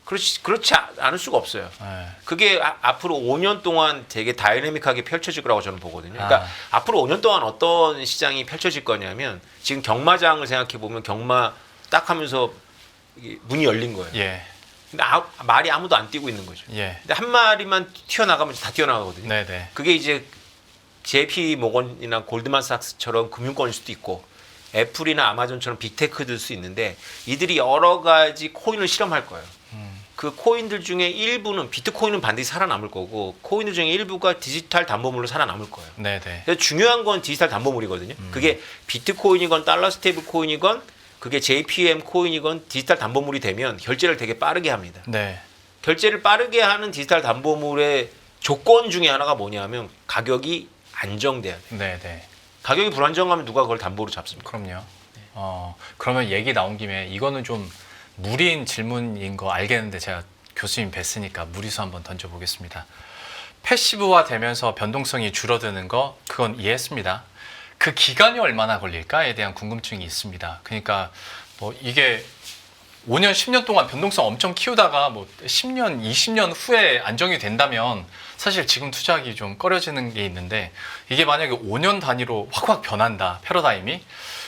그렇지 않을 수가 없어요. 네. 그게 앞으로 5년 동안 되게 다이내믹하게 펼쳐질 거라고 저는 보거든요. 그러니까 앞으로 5년 동안 어떤 시장이 펼쳐질 거냐면 지금 경마장을 생각해 보면 경마 딱 하면서 문이 열린 거예요. 예. 근데 말이 아무도 안 뛰고 있는 거죠. 예. 근데 한 마리만 튀어나가면 다 튀어나가거든요. 네네. 그게 이제 JP 모건이나 골드만삭스처럼 금융권일 수도 있고 애플이나 아마존처럼 빅테크일 수 있는데 이들이 여러 가지 코인을 실험할 거예요. 그 코인들 중에 일부는 비트코인은 반드시 살아남을 거고 코인들 중에 일부가 디지털 담보물로 살아남을 거예요. 네네. 그래서 중요한 건 디지털 담보물이거든요. 그게 비트코인이건 달러 스테이블 코인이건 그게 JPM 코인이건 디지털 담보물이 되면 결제를 되게 빠르게 합니다. 네. 결제를 빠르게 하는 디지털 담보물의 조건 중에 하나가 뭐냐면 가격이 안정돼야 돼요. 네네. 가격이 불안정하면 누가 그걸 담보로 잡습니까? 그럼요. 그러면 얘기 나온 김에 이거는 좀 무리인 질문인 거 알겠는데 제가 교수님 뵀으니까 무리수 한번 던져보겠습니다. 패시브화 되면서 변동성이 줄어드는 거 그건 이해했습니다. 그 기간이 얼마나 걸릴까에 대한 궁금증이 있습니다. 그러니까 뭐 이게 5년, 10년 동안 변동성 엄청 키우다가 뭐 10년, 20년 후에 안정이 된다면 사실 지금 투자하기 좀 꺼려지는 게 있는데 이게 만약에 5년 단위로 확확 변한다, 패러다임이.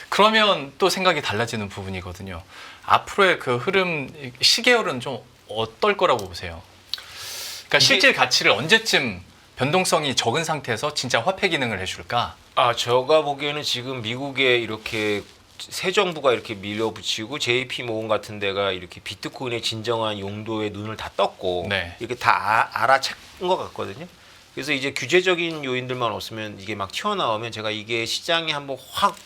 그러면 또 생각이 달라지는 부분이거든요. 앞으로의 그 흐름, 시계열은 좀 어떨 거라고 보세요? 그러니까 실질 가치를 언제쯤 변동성이 적은 상태에서 진짜 화폐 기능을 해줄까? 제가 보기에는 지금 미국에 이렇게 새 정부가 이렇게 밀어붙이고 JP 모건 같은 데가 이렇게 비트코인의 진정한 용도에 눈을 다 떴고 네. 이렇게 다 알아챈 것 같거든요. 그래서 이제 규제적인 요인들만 없으면 이게 막 튀어나오면 제가 이게 시장에 한번 확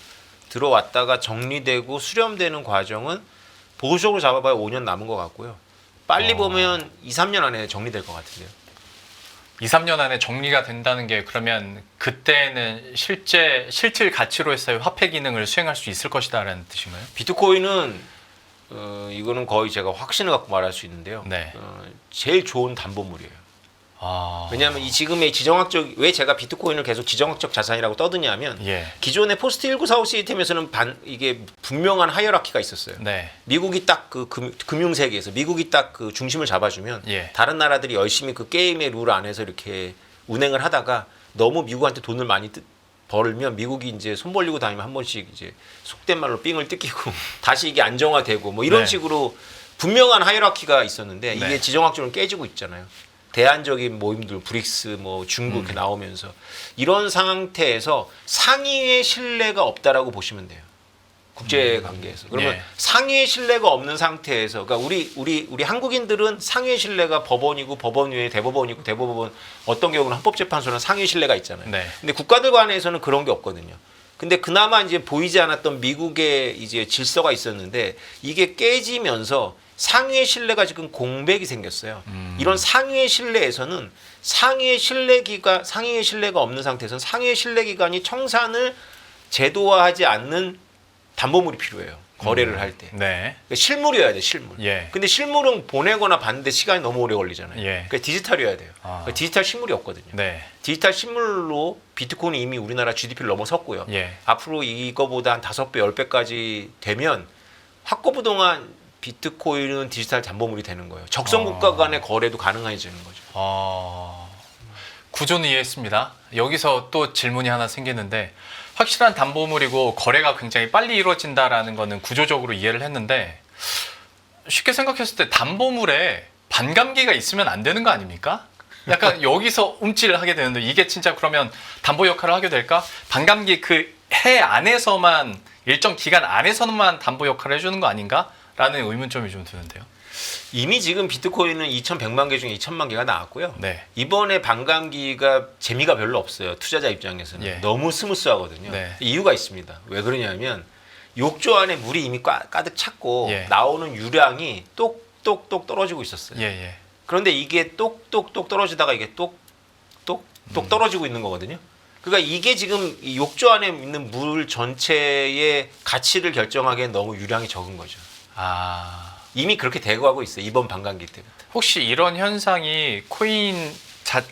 들어왔다가 정리되고 수렴되는 과정은 보수적으로 잡아봐야 5년 남은 것 같고요. 빨리 보면 2, 3년 안에 정리될 것 같은데요. 2, 3년 안에 정리가 된다는 게 그러면 그때는 실질 가치로서의 화폐 기능을 수행할 수 있을 것이다라는 뜻인가요? 비트코인은 이거는 거의 제가 확신을 갖고 말할 수 있는데요. 네. 제일 좋은 담보물이에요. 아. 왜냐하면 이 지금의 지정학적 왜 제가 비트코인을 계속 지정학적 자산이라고 떠드냐면 예. 기존의 포스트 1945 시스템에서는 이게 분명한 하이어라키가 있었어요. 네. 미국이 딱 그 금융 세계에서 미국이 딱 그 중심을 잡아주면 예. 다른 나라들이 열심히 그 게임의 룰 안에서 이렇게 운행을 하다가 너무 미국한테 돈을 많이 벌면 미국이 이제 손 벌리고 다니면 한 번씩 이제 속된 말로 삥을 뜯기고 다시 이게 안정화되고 뭐 이런 네. 식으로 분명한 하이어라키가 있었는데 네. 이게 지정학적으로 깨지고 있잖아요. 대안적인 모임들 브릭스 뭐 중국 이렇게 나오면서 이런 상태에서 상위의 신뢰가 없다라고 보시면 돼요. 국제 관계에서. 그러면 예. 상위의 신뢰가 없는 상태에서 그러니까 우리 한국인들은 상위의 신뢰가 법원이고 법원 위에 대법원이고 대법원 어떤 경우는 헌법재판소는 상위의 신뢰가 있잖아요. 네. 근데 국가들 간에서는 그런 게 없거든요. 근데 그나마 이제 보이지 않았던 미국의 이제 질서가 있었는데 이게 깨지면서 상위의 신뢰가 지금 공백이 생겼어요. 이런 상위의 신뢰에서는 상위의 신뢰가 없는 상태에서는 상위의 신뢰기관이 청산을 제도화하지 않는 담보물이 필요해요. 거래를 할 때. 네. 그러니까 실물이어야 돼, 실물. 예. 근데 실물은 보내거나 받는데 시간이 너무 오래 걸리잖아요. 예. 그러니까 디지털이어야 돼요. 아. 그러니까 디지털 실물이 없거든요. 네. 디지털 실물로 비트코인이 이미 우리나라 GDP를 넘어섰고요. 예. 앞으로 이거보다 한 5배, 10배까지 되면 확고부동한 비트코인은 디지털 담보물이 되는 거예요. 적성 국가 간의 거래도 가능해지는 거죠. 구조는 이해했습니다. 여기서 또 질문이 하나 생기는데 확실한 담보물이고 거래가 굉장히 빨리 이루어진다라는 거는 구조적으로 이해를 했는데 쉽게 생각했을 때 담보물에 반감기가 있으면 안 되는 거 아닙니까? 약간 여기서 움찔을 하게 되는데 이게 진짜 그러면 담보 역할을 하게 될까? 반감기 그 해 안에서만 일정 기간 안에서만 담보 역할을 해주는 거 아닌가? 라는 의문점이 좀 드는데요. 이미 지금 비트코인은 2,100만 개 중에 2,000만 개가 나왔고요. 네. 이번에 반감기가 재미가 별로 없어요. 투자자 입장에서는. 예. 너무 스무스하거든요. 네. 이유가 있습니다. 왜 그러냐면 욕조 안에 물이 이미 가득 찼고 예. 나오는 유량이 똑똑똑 떨어지고 있었어요. 예. 그런데 이게 똑똑똑 떨어지다가 이게 똑똑똑 떨어지고 있는 거거든요. 그러니까 이게 지금 이 욕조 안에 있는 물 전체의 가치를 결정하기엔 너무 유량이 적은 거죠. 이미 그렇게 되고하고 있어요. 이번 반감기 때부터. 혹시 이런 현상이 코인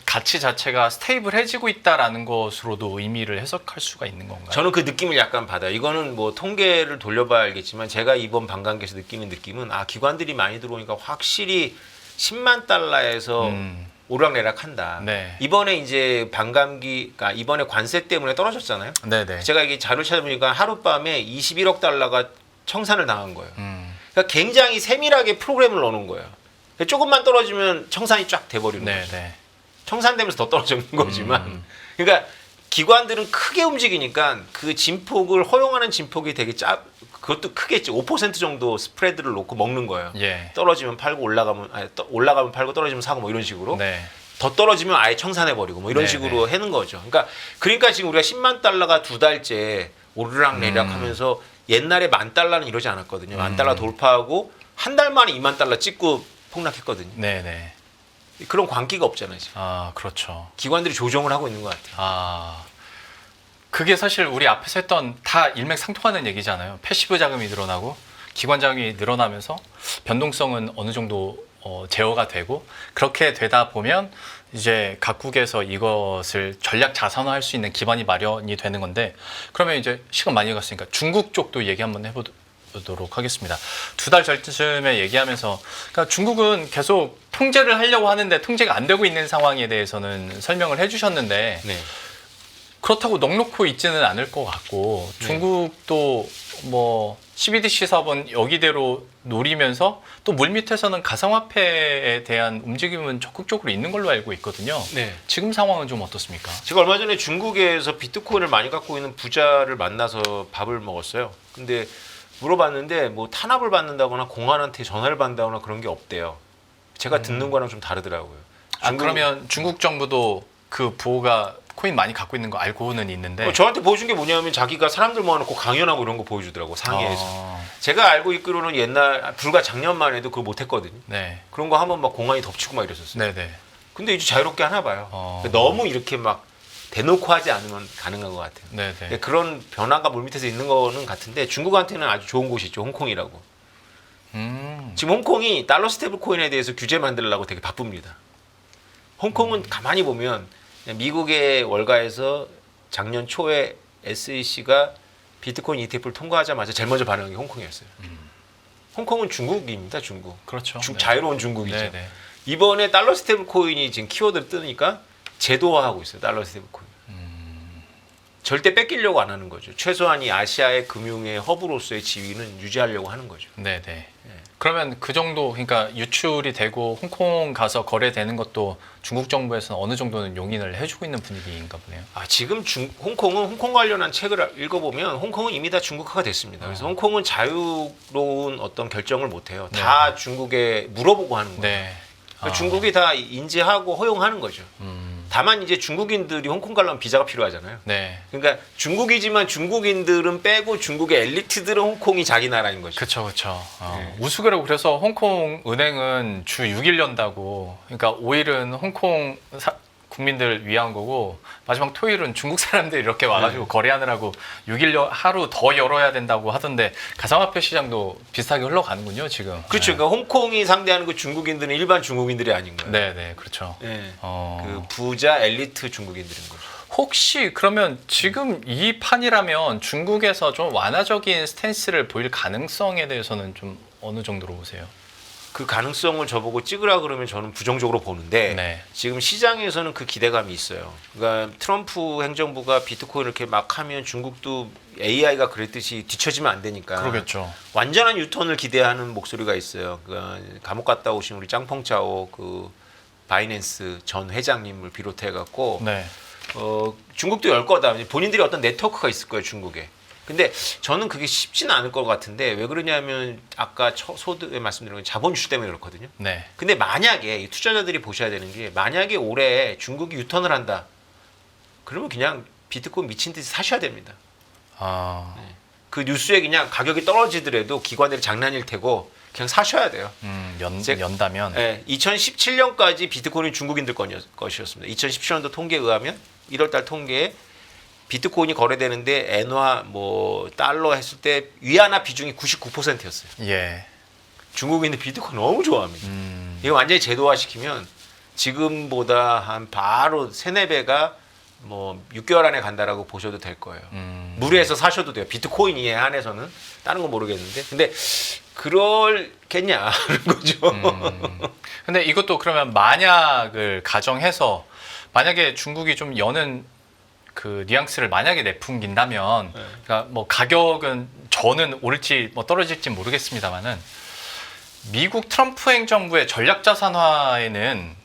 가치 자체가 스테이블해지고 있다라는 것으로도 의미를 해석할 수가 있는 건가요? 저는 그 느낌을 약간 받아요. 이거는 뭐 통계를 돌려봐야 알겠지만 제가 이번 반감기에서 느끼는 느낌은 기관들이 많이 들어오니까 확실히 10만 달러에서 오락내락한다. 네. 이번에 이제 반감기가 이번에 관세 때문에 떨어졌잖아요. 네네. 제가 이게 자료 찾아보니까 하룻밤에 21억 달러가 청산을 당한 거예요. 그러니까 굉장히 세밀하게 프로그램을 넣어놓은 거예요. 조금만 떨어지면 청산이 쫙 돼버리는 거죠. 네네. 청산되면서 더 떨어지는 거지만 그러니까 기관들은 크게 움직이니까 그 진폭을 허용하는 진폭이 되게 그것도 크겠지. 5% 정도 스프레드를 놓고 먹는 거예요. 예. 떨어지면 팔고 올라가면 팔고 떨어지면 사고 뭐 이런 식으로. 네. 더 떨어지면 아예 청산해버리고 뭐 이런 식으로 하는 거죠. 그러니까 지금 우리가 10만 달러가 2달째 오르락내리락 하면서 옛날에 10,000달러는 이러지 않았거든요. 10,000달러 돌파하고 한 달 만에 20,000달러 찍고 폭락했거든요. 네네. 그런 광기가 없잖아요. 지금. 그렇죠. 기관들이 조정을 하고 있는 것 같아요. 그게 사실 우리 앞에서 했던 다 일맥상통하는 얘기잖아요. 패시브 자금이 늘어나고 기관 자금이 늘어나면서 변동성은 어느 정도 제어가 되고 그렇게 되다 보면 이제 각국에서 이것을 전략 자산화할 수 있는 기반이 마련이 되는 건데 그러면 이제 시간 많이 갔으니까 중국 쪽도 얘기 한번 해보도록 하겠습니다. 2달 전쯤에 얘기하면서 그러니까 중국은 계속 통제를 하려고 하는데 통제가 안 되고 있는 상황에 대해서는 설명을 해주셨는데 네. 그렇다고 넉놓고 있지는 않을 것 같고 중국도 뭐 CBDC 사업은 여기대로 노리면서 또 물밑에서는 가상화폐에 대한 움직임은 적극적으로 있는 걸로 알고 있거든요. 네. 지금 상황은 좀 어떻습니까? 제가 얼마 전에 중국에서 비트코인을 많이 갖고 있는 부자를 만나서 밥을 먹었어요. 근데 물어봤는데 뭐 탄압을 받는다거나 공안한테 전화를 받는다거나 그런 게 없대요. 제가 듣는 거랑 좀 다르더라고요. 그러면 중국 정부도 그 부호가 코인 많이 갖고 있는 거 알고는 있는데 저한테 보여준 게 뭐냐면 자기가 사람들 모아놓고 강연하고 이런 거 보여주더라고 상해에서. 제가 알고 있기로는 불과 작년만 해도 그거 못했거든요. 네. 그런 거 하면 막 공안이 덮치고 막 이랬었어요. 네네. 근데 이제 자유롭게 하나 봐요. 어. 너무 이렇게 막 대놓고 하지 않으면 가능한 것 같아요. 네네. 그런 변화가 물밑에서 있는 거는 같은데 중국한테는 아주 좋은 곳이 있죠. 홍콩이라고. 지금 홍콩이 달러 스테이블 코인에 대해서 규제 만들려고 되게 바쁩니다. 홍콩은 가만히 보면 그냥 미국의 월가에서 작년 초에 SEC가 비트코인 ETF를 통과하자마자 제일 먼저 반응한 게 홍콩이었어요. 홍콩은 중국입니다. 중국. 그렇죠. 네. 자유로운 중국이죠. 네네. 이번에 달러 스테이블 코인이 지금 키워드를 뜨니까 제도화하고 있어요. 달러 스테이블 코인. 절대 뺏기려고 안 하는 거죠. 최소한 이 아시아의 금융의 허브로서의 지위는 유지하려고 하는 거죠. 네네. 그러면 그 정도 그러니까 유출이 되고 홍콩 가서 거래되는 것도 중국 정부에서는 어느 정도는 용인을 해주고 있는 분위기인가 보네요. 지금 홍콩은 홍콩 관련한 책을 읽어보면 홍콩은 이미 다 중국화가 됐습니다. 그래서 홍콩은 자유로운 어떤 결정을 못 해요. 다 중국에 물어보고 하는 거예요. 네. 그러니까 중국이 다 인지하고 허용하는 거죠. 다만 이제 중국인들이 홍콩 가려면 비자가 필요하잖아요. 네. 그러니까 중국이지만 중국인들은 빼고 중국의 엘리트들은 홍콩이 자기 나라인 거죠. 그렇죠, 그렇죠. 네. 우스그레고 그래서 홍콩 은행은 주 6일 연다고. 그러니까 5일은 홍콩 국민들 위한 거고 마지막 토요일은 중국 사람들이 이렇게 와가지고 거래하느라고 6일 하루 더 열어야 된다고 하던데 가상화폐 시장도 비슷하게 흘러가는군요, 지금. 그렇죠. 그러니까 홍콩이 상대하는 그 중국인들은 일반 중국인들이 아닌 거예요. 네, 네, 그렇죠. 네. 그 부자 엘리트 중국인들인 거죠. 혹시 그러면 지금 이 판이라면 중국에서 좀 완화적인 스탠스를 보일 가능성에 대해서는 좀 어느 정도로 보세요? 그 가능성을 저보고 찍으라 그러면 저는 부정적으로 보는데 네. 지금 시장에서는 그 기대감이 있어요. 그러니까 트럼프 행정부가 비트코인을 이렇게 막 하면 중국도 AI가 그랬듯이 뒤처지면 안 되니까 그러겠죠. 완전한 유턴을 기대하는 목소리가 있어요. 그러니까 감옥 갔다 오신 우리 짱펑짜오 그 바이낸스 전 회장님을 비롯해 갖고 네. 중국도 열 거다. 본인들이 어떤 네트워크가 있을 거예요, 중국에. 근데 저는 그게 쉽지는 않을 것 같은데 왜 그러냐면 아까 소득에 말씀드린 건 자본 유출 때문에 그렇거든요. 네. 근데 만약에 이 투자자들이 보셔야 되는 게 만약에 올해 중국이 유턴을 한다. 그러면 그냥 비트코인 미친 듯이 사셔야 됩니다. 그 뉴스에 그냥 가격이 떨어지더라도 기관들이 장난일 테고 그냥 사셔야 돼요. 연다면. 네, 2017년까지 비트코인이 중국인들 것이었습니다. 2017년도 통계에 의하면 1월달 통계에 비트코인이 거래되는데 엔화 뭐 달러 했을 때 위안화 비중이 99%였어요. 예. 중국인들 비트코인 너무 좋아합니다. 이거 완전히 제도화 시키면 지금보다 한 바로 3-4배가 뭐 6개월 안에 간다라고 보셔도 될 거예요. 무리해서 사셔도 돼요. 비트코인에 한해서는 다른 건 모르겠는데. 근데 그럴겠냐 하는 거죠. 근데 이것도 그러면 만약을 가정해서 만약에 중국이 좀 여는 그 뉘앙스를 만약에 내풍긴다면 그러니까 뭐 가격은 저는 오를지 뭐 떨어질지 모르겠습니다만은 미국 트럼프 행정부의 전략 자산화에는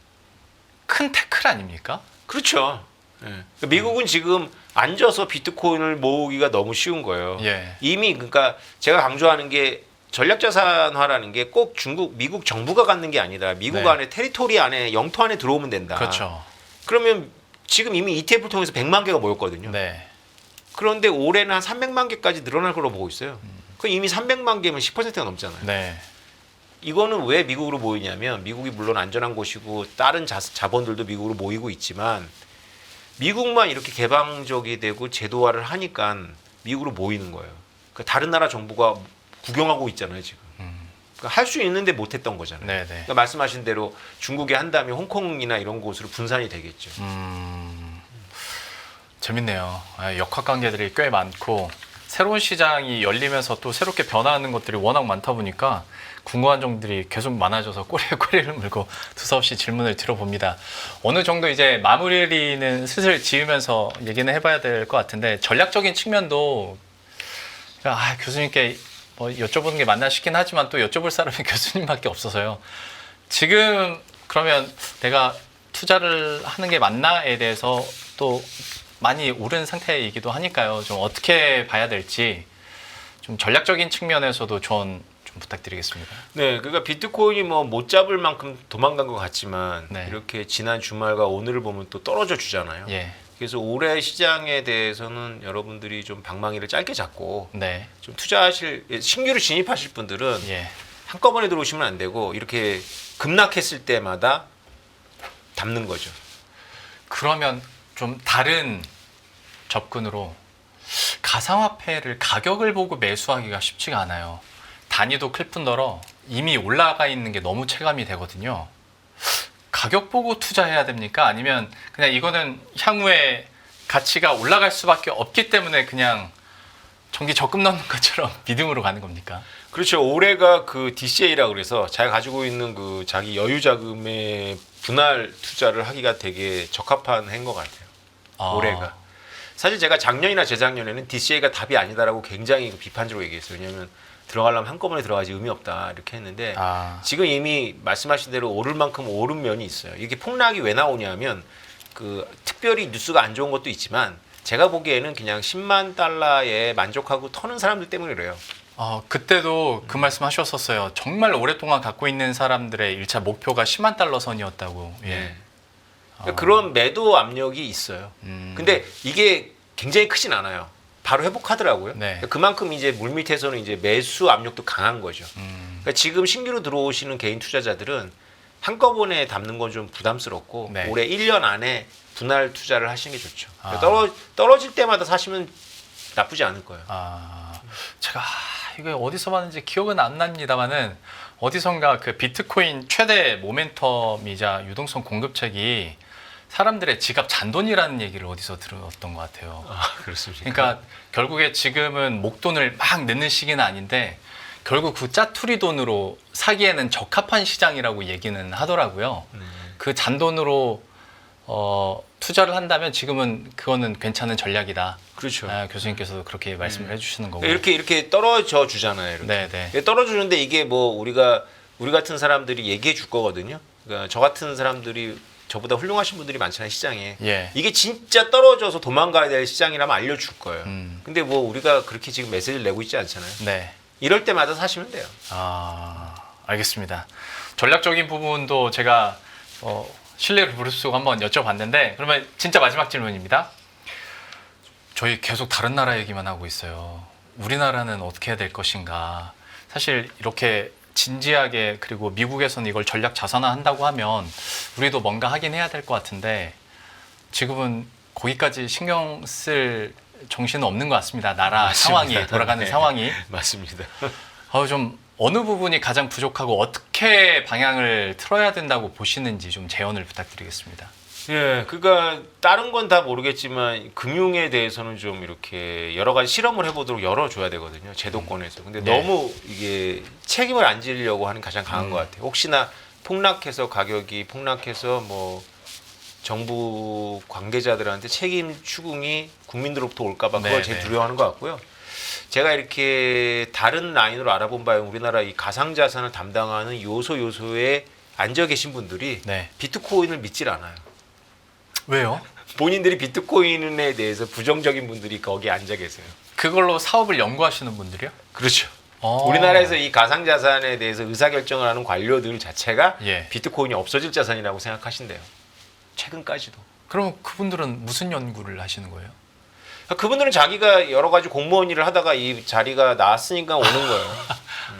큰 태클 아닙니까? 그렇죠. 예. 미국은 지금 앉아서 비트코인을 모으기가 너무 쉬운 거예요. 예. 이미 그러니까 제가 강조하는 게 전략자산화라는 게 꼭 미국 정부가 갖는 게 아니라 미국 네. 안에 테리토리 안에 영토 안에 들어오면 된다. 그렇죠. 그러면 지금 이미 ETF를 통해서 100만 개가 모였거든요. 네. 그런데 올해는 한 300만 개까지 늘어날 거로 보고 있어요. 그 이미 300만 개면 10%가 넘잖아요. 네. 이거는 왜 미국으로 모이냐면 미국이 물론 안전한 곳이고 다른 자본들도 미국으로 모이고 있지만 미국만 이렇게 개방적이 되고 제도화를 하니까 미국으로 모이는 거예요. 그러니까 다른 나라 정부가 구경하고 있잖아요 지금. 그러니까 할 수 있는데 못했던 거잖아요. 네네. 그러니까 말씀하신 대로 중국이 한다면 홍콩이나 이런 곳으로 분산이 되겠죠. 재밌네요. 역학관계들이 꽤 많고 새로운 시장이 열리면서 또 새롭게 변화하는 것들이 워낙 많다 보니까 궁금한 점들이 계속 많아져서 꼬리를 물고 두서없이 질문을 드려봅니다. 어느 정도 이제 마무리는 슬슬 지으면서 얘기는 해봐야 될 것 같은데 전략적인 측면도 교수님께 뭐 여쭤보는 게 맞나 싶긴 하지만 또 여쭤볼 사람이 교수님밖에 없어서요. 지금 그러면 내가 투자를 하는 게 맞나에 대해서 또 많이 오른 상태이기도 하니까요. 좀 어떻게 봐야 될지 좀 전략적인 측면에서도 조언 좀 부탁드리겠습니다. 네, 그러니까 비트코인이 뭐 못 잡을 만큼 도망간 것 같지만 네. 이렇게 지난 주말과 오늘을 보면 또 떨어져 주잖아요. 예. 그래서 올해 시장에 대해서는 여러분들이 좀 방망이를 짧게 잡고 네. 좀 투자하실 신규로 진입하실 분들은 예. 한꺼번에 들어오시면 안 되고 이렇게 급락했을 때마다 담는 거죠. 그러면 좀 다른 접근으로 가상화폐를 가격을 보고 매수하기가 쉽지가 않아요. 단위도 클 뿐더러 이미 올라가 있는 게 너무 체감이 되거든요. 가격 보고 투자해야 됩니까? 아니면 그냥 이거는 향후에 가치가 올라갈 수밖에 없기 때문에 그냥 정기 적금 넣는 것처럼 믿음으로 가는 겁니까? 그렇죠. 올해가 그 DCA라 그래서 자기가 가지고 있는 그 자기 여유 자금의 분할 투자를 하기가 되게 적합한 해인 것 같아요. 올해가. 사실 제가 작년이나 재작년에는 DCA가 답이 아니다라고 굉장히 비판적으로 얘기했어요. 왜냐하면 들어가려면 한꺼번에 들어가지 의미 없다 이렇게 했는데 지금 이미 말씀하신 대로 오를 만큼 오른 면이 있어요. 이게 폭락이 왜 나오냐면 그 특별히 뉴스가 안 좋은 것도 있지만 제가 보기에는 그냥 10만 달러에 만족하고 터는 사람들 때문에 그래요. 그때도 그 말씀 하셨었어요. 정말 오랫동안 갖고 있는 사람들의 1차 목표가 10만 달러 선이었다고. 예. 그러니까 그런 매도 압력이 있어요. 근데 이게 굉장히 크진 않아요. 바로 회복하더라고요. 네. 그러니까 그만큼 이제 물밑에서는 이제 매수 압력도 강한 거죠. 그러니까 지금 신규로 들어오시는 개인 투자자들은 한꺼번에 담는 건 좀 부담스럽고 네. 올해 1년 안에 분할 투자를 하시는 게 좋죠. 그러니까 떨어질 때마다 사시면 나쁘지 않을 거예요. 제가 이거 어디서 봤는지 기억은 안 납니다만은 어디선가 그 비트코인 최대 모멘텀이자 유동성 공급책이 사람들의 지갑 잔돈이라는 얘기를 어디서 들었던 것 같아요. 그렇습니까? 그러니까 결국에 지금은 목돈을 막 넣는 시기는 아닌데 결국 그 짜투리 돈으로 사기에는 적합한 시장이라고 얘기는 하더라고요. 그 잔돈으로 투자를 한다면 지금은 그거는 괜찮은 전략이다. 그렇죠. 교수님께서도 그렇게 말씀을 해주시는 거고. 이렇게 떨어져 주잖아요. 이렇게. 네네. 떨어져 주는데 이게 뭐 우리 같은 사람들이 얘기해 줄 거거든요. 그러니까 저 같은 사람들이 저보다 훌륭하신 분들이 많잖아요, 시장에. 예. 이게 진짜 떨어져서 도망가야 될 시장이라면 알려줄 거예요. 근데 뭐 우리가 그렇게 지금 메시지를 내고 있지 않잖아요. 네. 이럴 때마다 사시면 돼요. 알겠습니다. 전략적인 부분도 제가 신뢰를 무릅쓰고 한번 여쭤봤는데 그러면 진짜 마지막 질문입니다. 저희 계속 다른 나라 얘기만 하고 있어요. 우리나라는 어떻게 해야 될 것인가. 사실 이렇게 진지하게 그리고 미국에서는 이걸 전략 자산화한다고 하면 우리도 뭔가 하긴 해야 될 것 같은데 지금은 거기까지 신경 쓸 정신은 없는 것 같습니다. 나라 맞습니다. 상황이 돌아가는 네. 상황이. 맞습니다. 좀 어느 부분이 가장 부족하고 어떻게 방향을 틀어야 된다고 보시는지 좀 제언을 부탁드리겠습니다. 예, 그러니까 다른 건 다 모르겠지만 금융에 대해서는 좀 이렇게 여러 가지 실험을 해보도록 열어줘야 되거든요. 제도권에서. 근데 네. 너무 이게 책임을 안 지려고 하는 가장 강한 것 같아요. 혹시나 가격이 폭락해서 뭐 정부 관계자들한테 책임 추궁이 국민들로부터 올까봐 그걸 제일 두려워하는 것 같고요. 제가 이렇게 다른 라인으로 알아본 바에 우리나라 이 가상자산을 담당하는 요소에 앉아 계신 분들이 비트코인을 믿질 않아요. 왜요? 본인들이 비트코인에 대해서 부정적인 분들이 거기에 앉아 계세요. 그걸로 사업을 연구하시는 분들이요? 그렇죠. 우리나라에서 이 가상자산에 대해서 의사결정을 하는 관료들 자체가 비트코인이 없어질 자산이라고 생각하신대요. 최근까지도. 그럼 그분들은 무슨 연구를 하시는 거예요? 그분들은 자기가 여러 가지 공무원 일을 하다가 이 자리가 나왔으니까 오는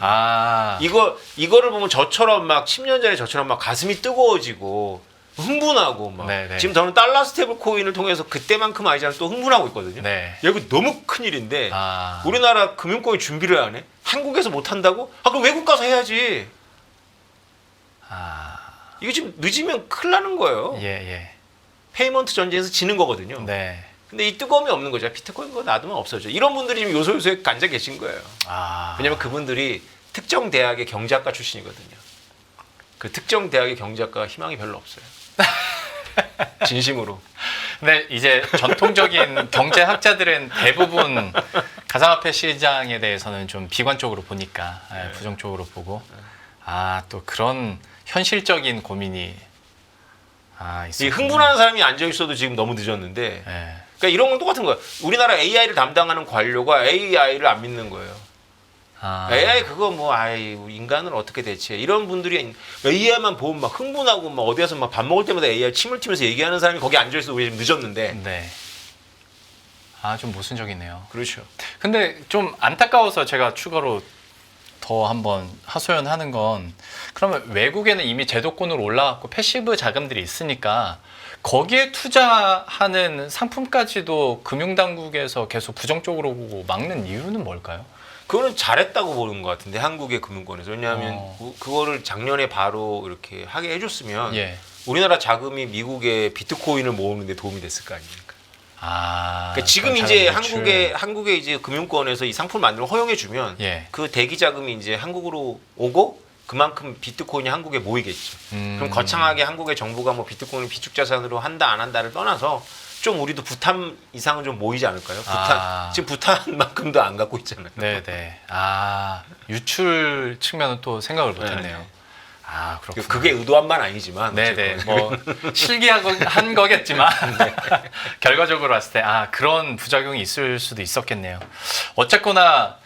거예요. 이거를 보면 저처럼 막 10년 전에 저처럼 막 가슴이 뜨거워지고 흥분하고 막 지금 저는 달러 스테이블 코인을 통해서 그때만큼 아니잖아요. 또 흥분하고 있거든요. 이거 너무 큰일인데 우리나라 금융권이 준비를 안 해? 한국에서 못 한다고? 그럼 외국 가서 해야지. 이거 지금 늦으면 큰일 나는 거예요. 페이먼트 전쟁에서 지는 거거든요. 근데 이 뜨거움이 없는 거죠. 비트코인 그거 놔두면 없어져. 이런 분들이 지금 요소에 앉아 계신 거예요. 왜냐면 그분들이 특정 대학의 경제학과 출신이거든요. 그 특정 대학의 경제학과가 희망이 별로 없어요. 진심으로. 근데 이제 전통적인 경제학자들은 대부분 가상화폐 시장에 대해서는 좀 비관적으로 보니까 부정적으로 보고 또 그런 현실적인 고민이 이 흥분하는 사람이 앉아 있어도 지금 너무 늦었는데 그러니까 이런 건 똑같은 거예요. 우리나라 AI를 담당하는 관료가 AI를 안 믿는 거예요. AI 그거 인간을 어떻게 대체해? 이런 분들이 AI만 보면 막 흥분하고 막 어디 가서 막 밥 먹을 때마다 AI 침을 튀면서 얘기하는 사람이 거기 앉아 있어 우리 지금 늦었는데. 좀 모순적이네요. 그렇죠. 근데 좀 안타까워서 제가 추가로 더 한번 하소연하는 건 그러면 외국에는 이미 제도권으로 올라갔고 패시브 자금들이 있으니까 거기에 투자하는 상품까지도 금융당국에서 계속 부정적으로 보고 막는 이유는 뭘까요? 그거는 잘했다고 보는 것 같은데 한국의 금융권에서. 왜냐하면 그거를 작년에 바로 이렇게 하게 해줬으면 예. 우리나라 자금이 미국의 비트코인을 모으는 데 도움이 됐을 거 아닙니까? 그러니까 지금 그런 이제 자금 유출. 한국의 이제 금융권에서 이 상품을 만들어 허용해 주면 예. 그 대기 자금이 이제 한국으로 오고 그만큼 비트코인이 한국에 모이겠죠. 그럼 거창하게 한국의 정부가 뭐 비트코인을 비축 자산으로 한다 안 한다를 떠나서 좀 우리도 부탄 이상은 좀 모이지 않을까요? 지금 부탄만큼도 안 갖고 있잖아요. 네네. 유출 측면은 또 생각을 못했네요. 네. 그렇구나. 그게 의도한 바는 아니지만. 네네. 뭐 실기한 거겠지만 결과적으로 봤을 때 그런 부작용이 있을 수도 있었겠네요. 어쨌거나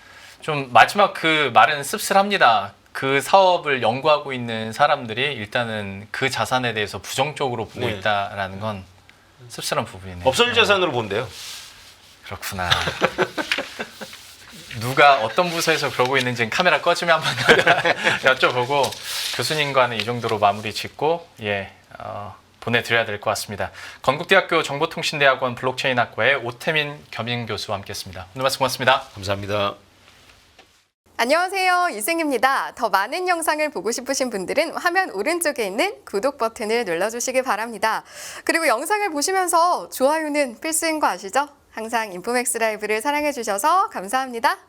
좀 마지막 그 말은 씁쓸합니다. 그 사업을 연구하고 있는 사람들이 일단은 그 자산에 대해서 부정적으로 보고 네. 있다라는 건 씁쓸한 부분이네요. 없어질 자산으로 본대요. 그렇구나. 누가 어떤 부서에서 그러고 있는지는 카메라 꺼지면 한번 여쭤보고 교수님과는 이 정도로 마무리 짓고 보내드려야 될 것 같습니다. 건국대학교 정보통신대학원 블록체인학과의 오태민 겸임 교수와 함께했습니다. 오늘 말씀 고맙습니다. 감사합니다. 안녕하세요. 이승입니다. 더 많은 영상을 보고 싶으신 분들은 화면 오른쪽에 있는 구독 버튼을 눌러주시기 바랍니다. 그리고 영상을 보시면서 좋아요는 필수인 거 아시죠? 항상 인포맥스 라이브를 사랑해 주셔서 감사합니다.